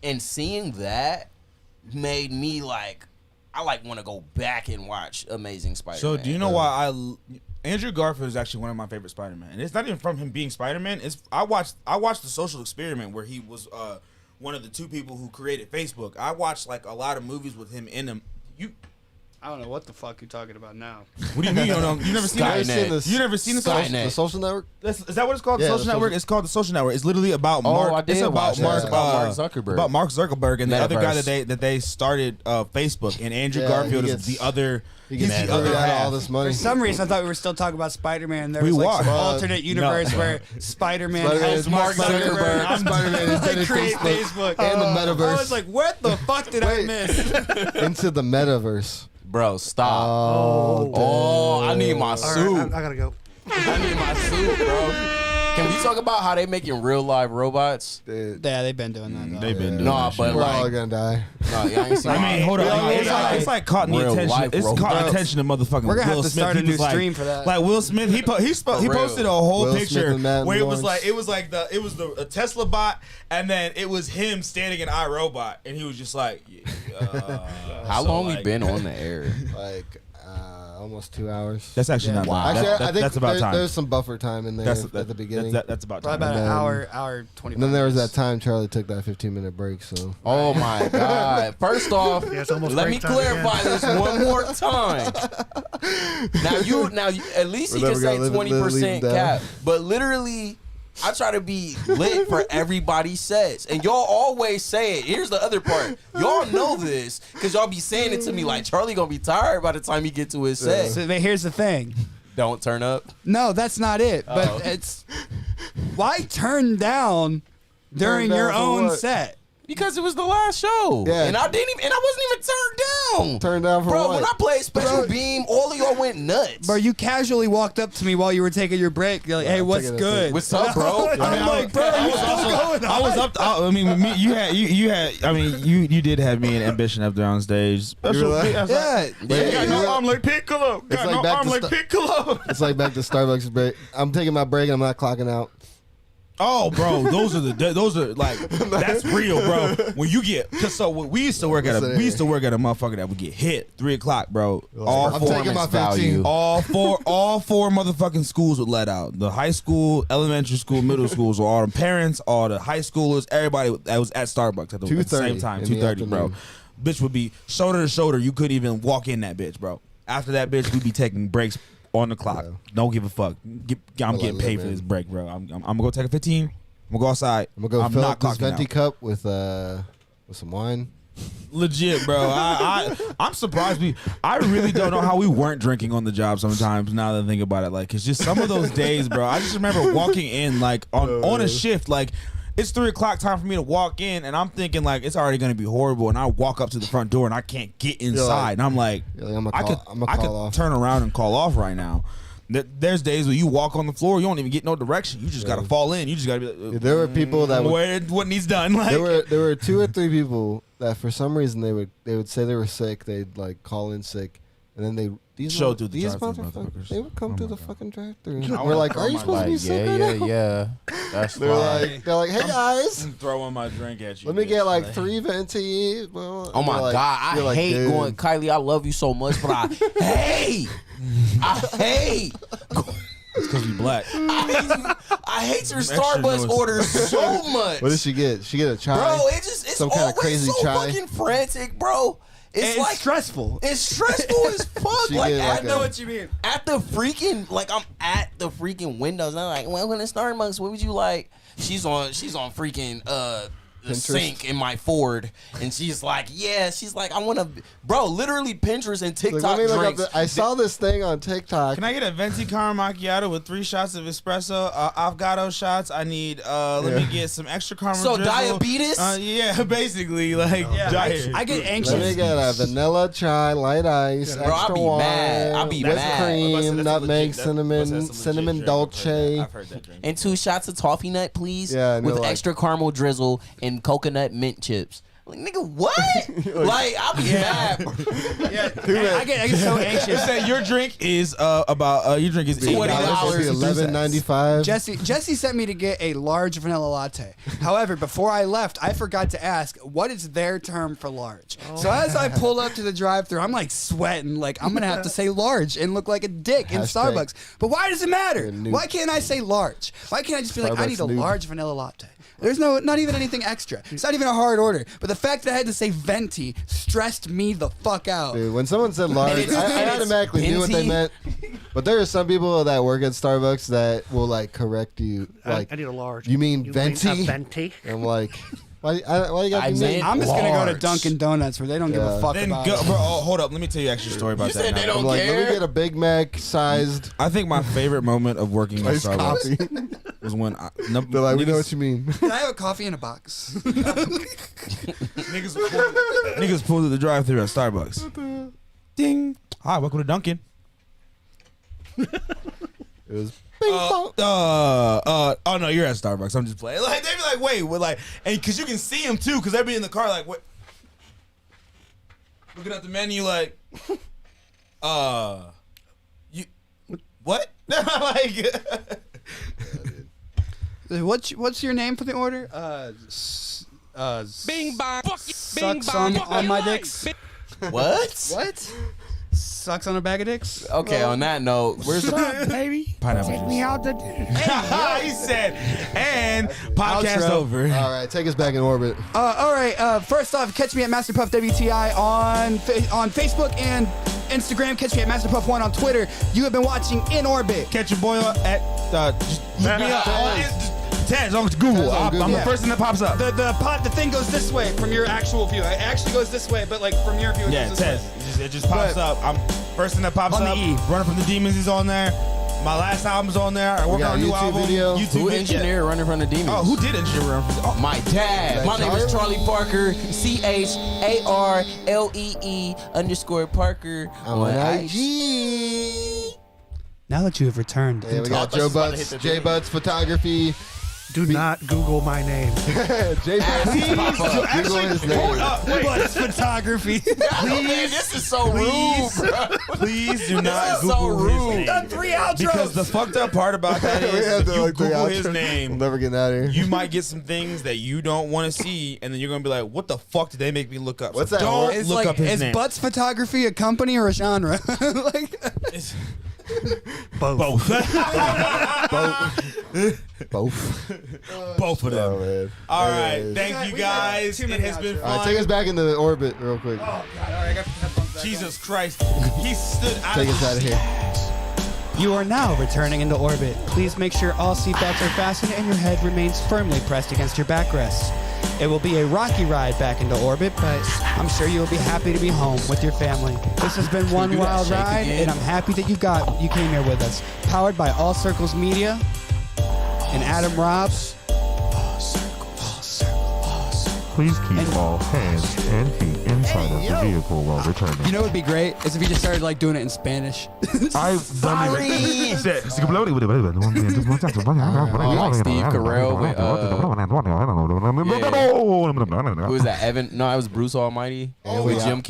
And seeing that made me like, I like want to go back and watch Amazing Spider-Man.
So do you know why Andrew Garfield is actually one of my favorite Spider-Man, and it's not even from him being Spider-Man. It's I watched The Social Experiment, where he was one of the 2 people who created Facebook. I watched like a lot of movies with him in them.
I don't know what the fuck you're talking about now.
What do you mean you don't know? You never seen it? You never seen
Skynet.
The Social Network?
Is that what it's called?
Yeah,
The Social Network? It's called The Social Network. It's literally about Mark.
I did
it's about
watch that.
Mark,
It's about Mark Zuckerberg.
About Mark Zuckerberg and the other guy
Metaverse.
that they started Facebook. And Andrew
Yeah,
Garfield
he
is
gets-
the other.
He
He's
gets
the other
screwed out of
half.
all this money.
For some reason, I thought we were still talking about Spider-Man. There
We
was like
were.
some alternate universe where Spider-Man helps Mark Zuckerberg.
Spider-Man is
to
dead
create
Facebook.
Facebook.
And the metaverse.
I was like, what the fuck did I
Wait.
miss?
Into the metaverse.
Bro, stop.
Oh,
I need my
All
suit.
right, I gotta go.
I need my suit, bro. Can we talk about how they making real live robots?
dude.
Yeah, they've been doing that. Though.
They've been doing
No,
that
but
shit.
We're all
like,
gonna die.
no, y'all ain't seen
I mean, hold on. It's like caught the
Real
attention.
life
It's caught the
robots.
attention of motherfucking
We're gonna have
Will
to
Smith.
start a
He
new
was like-
stream for that.
Like Will Smith, he posted a whole
Will Smith
picture
and Matt
where it was
Lawrence.
like a Tesla bot, and then it was him standing in iRobot, and he was just like,
How long we been on the air?
Like almost 2 hours.
That's actually not bad.
Actually, I think
that's about time.
there's some buffer time in there
That's
at the beginning.
That's about
Probably
time.
about an
And then-
hour 25
and then there was
minutes.
that time Charlie took that 15-minute break. So
Oh my God! First off,
Yeah, it's almost
let me
break time
clarify
again.
this one more time. Now you at least he
We're
can
never
say
gonna leave him
20%
down.
cap, but literally, I try to be lit for everybody's sets, and y'all always say it. Here's the other part: y'all know this because y'all be saying it to me like Charlie gonna be tired by the time he get to his set.
So, but here's the thing.
Don't turn up.
No, that's not it. But
Oh.
it's why turn down during
Turn down
your
for
own
what?
set.
Because it was the last show,
Yeah.
and I wasn't even turned down.
Turned down for
Bro,
what?
when I played Special Beam, all of y'all went nuts.
Bro, you casually walked up to me while you were taking your break. You're like, hey,
I'm
what's
taking a
good?
sip.
What's up, bro?
I'm like, bro, you still going?
I was up. I mean, you had. I mean, you did have me and Ambition up there on stage.
You were like-
Yeah.
Got no arm like Piccolo.
It's
Got
like
no
back
arm
to
like Piccolo.
it's like back to Starbucks break. I'm taking my break and I'm not clocking out.
Oh, bro, those are like that's real, bro. When you get we used to work at a motherfucker that would get hit 3:00, bro.
I'm taking my 15.
value.
All four motherfucking schools would let out. The high school, elementary school, middle schools, all the parents, all the high schoolers, everybody that was at Starbucks at the same
2:30
time,
in the
2:30, bro.
afternoon.
Bitch would be shoulder to shoulder. You couldn't even walk in that bitch, bro. After that bitch, we'd be taking breaks on the clock.
Yeah.
Don't give a fuck. I'm getting paid for this break, bro. I'm gonna go take a 15. I'm gonna go outside.
I'm gonna go fill
not
up this
clocking
venti
out.
cup with some wine.
Legit, bro. I'm surprised I really don't know how we weren't drinking on the job sometimes. Now that I think about it, like it's just some of those days, bro. I just remember walking in like on a shift, like it's 3:00 time for me to walk in, and I'm thinking like it's already gonna be horrible, and I walk up to the front door and I can't get inside, and I'm like,
I'm
I could
call off.
turn around and call off right now. There's days where you walk on the floor, you don't even get no direction. You just gotta fall in. You just gotta be like,
There were people that would,
what needs done. Like
there were 2 or 3 people that for some reason they would say they were sick. They'd like call in sick, and then these
Show through the
these
drive-thru
motherfuckers,
motherfuckers.
they would come
Oh
through
my
the
God.
fucking drive-through.
I
We're
wanna
like,
throw
are you
my
supposed to be sick right now?
yeah. That's
They're like, hey guys,
I'm throwing my drink at you.
let me
bitch.
get like 3 venti. Well,
Oh my
you're like-
God,
you're
I
like,
hate
dude.
going. Kylie, I love you so much, but I hate.
It's because we black.
I hate your
Extra
Starbucks
noise.
orders so much.
What did she get? She get a chai.
Bro, it's
Some kinda
always
crazy
so
chai.
fucking frantic, bro. It's like
stressful.
it's stressful as fuck.
She
Like
get like
at
a-
the,
what you mean.
at the freaking I'm at the freaking windows. And I'm like, well, when it's Starbucks, what would you like? She's on freaking the
Pinterest.
sink in my Ford, and she's like, I want to, bro. Literally Pinterest and
Like,
TikTok
let me look up
drinks.
I saw this thing on TikTok.
Can I get a venti caramel macchiato with 3 shots of espresso, avocado shots? I need. Let me get some extra caramel.
So
drizzle.
diabetes?
Yeah, basically like. diet.
I get
Let me
anxious.
get a vanilla chai, light ice,
Bro, I'll
extra
be
wine,
mad. I'll be
whipped
mad.
cream,
That's
nutmeg,
legit.
cinnamon,
That's a
cinnamon
legit drink.
dolce.
I've heard that drink.
And 2 shots of toffee nut, please.
Yeah, and
with
they're like-
extra caramel drizzle and coconut mint chips. Like, nigga, what? Like, I'll be mad.
Yeah, I get so anxious.
Say your drink is about your drink is $20.
$11.95.
Jesse sent me to get a large vanilla latte. However, before I left, I forgot to ask what is their term for large. So as I pull up to the drive-thru, I'm like sweating, like I'm gonna have to say large and look like a dick in Starbucks. But why does it matter? Why can't I say large? Why can't I just be like, I need a large vanilla latte? There's not even anything extra. It's not even a hard order. But the fact that I had to say venti stressed me the fuck out.
Dude, when someone said large, I automatically knew what they meant. But there are some people that work at Starbucks that will like correct you. Like,
I need a large.
You mean venti?
A venti?
I'm like, why you got to be
I'm just gonna go to Dunkin' Donuts where they don't give a fuck about it.
Bro, hold up. Let me tell you an extra story about that.
They don't
I'm like,
care.
let me get a Big Mac sized.
I think my favorite moment of working at
Iced
Starbucks
coffee.
was when
They're like, we know what you mean.
Can I have a coffee in a box?
niggas pulled to the drive-thru at Starbucks. Ding. Hi, welcome to Dunkin'.
It was
oh no, you're at Starbucks. I'm just playing. Like they be like, wait, we're like, and because you can see them too, because they be in the car like, what? Looking at the menu like, you, what? Like,
What's your name for the order?
Bing bong.
Sucks on my dicks.
What?
What? Sucks on a bag of dicks.
Okay, on that note, where's the
Baby.
pineapple.
Take me out the.
He said, and podcast
Outro.
over.
all right. Take us back in orbit.
All right. First off, catch me at Masterpuff WTI on Facebook and Instagram. Catch me at Masterpuff1 on Twitter. You have been watching In Orbit.
Catch your boy at just look me up on Tez on Google.
Tez on Google.
I'm the first thing that pops up.
The thing goes this way from your actual view. It actually goes this way, but like from your view, it
Yeah,
goes this
Tez.
way.
It just pops up. I'm first thing that pops
On the
up.
E.
Running from the Demons is on there. My last album's on there. I work
got
on a new
YouTube
album.
video.
YouTube
who
video.
engineered Running from the Demons?
Oh, who did engineer Running from the Demons?
My dad. My name is Charlie Parker. CHARLEE_Parker
I'm on IG.
Now that you have returned,
Yeah, we got Joe Butts, J Butts Photography.
Do not Google my name.
J Butts. Google his name.
Butts Photography.
Please, this is so rude, bro.
Please do not
This is so
Google his
rude.
name.
Done 3 outros.
Because the fucked up part about that
We
is
have
if
to,
you
like,
Google
the
his
outro.
name,
We'll never get out of here.
you might get some things that you don't want to see, and then you're gonna be like, "What the fuck did they make me look up?"
What's
So
that
Don't
word?
It's
look
like,
up his
is
name.
Butts Photography a company or a genre? Like,
It's
Both.
both.
Both.
Both of them.
Oh, man.
All right,
Anyways.
thank you guys.
too
It
many
has been
outros.
All right,
fun.
take us back into the orbit real quick.
oh god! All right, I got the headphones back
Jesus Christ, he stood out.
Take us out of here.
on. You are now returning into orbit. Please make sure all seatbelts are fastened and your head remains firmly pressed against your backrest. It will be a rocky ride back into orbit, but I'm sure you'll be happy to be home with your family. This has been one
do that
wild
shake
ride,
again?
and I'm happy that you came here with us. Powered by All Circles Media and Adam Robs.
Please keep all hands and feet inside of the vehicle while returning.
You know what would be great is if you just started like doing it in Spanish.
I've done it.
Like Steve Carell with, who was that? Evan? No, that was Bruce Almighty with Jim Carrey.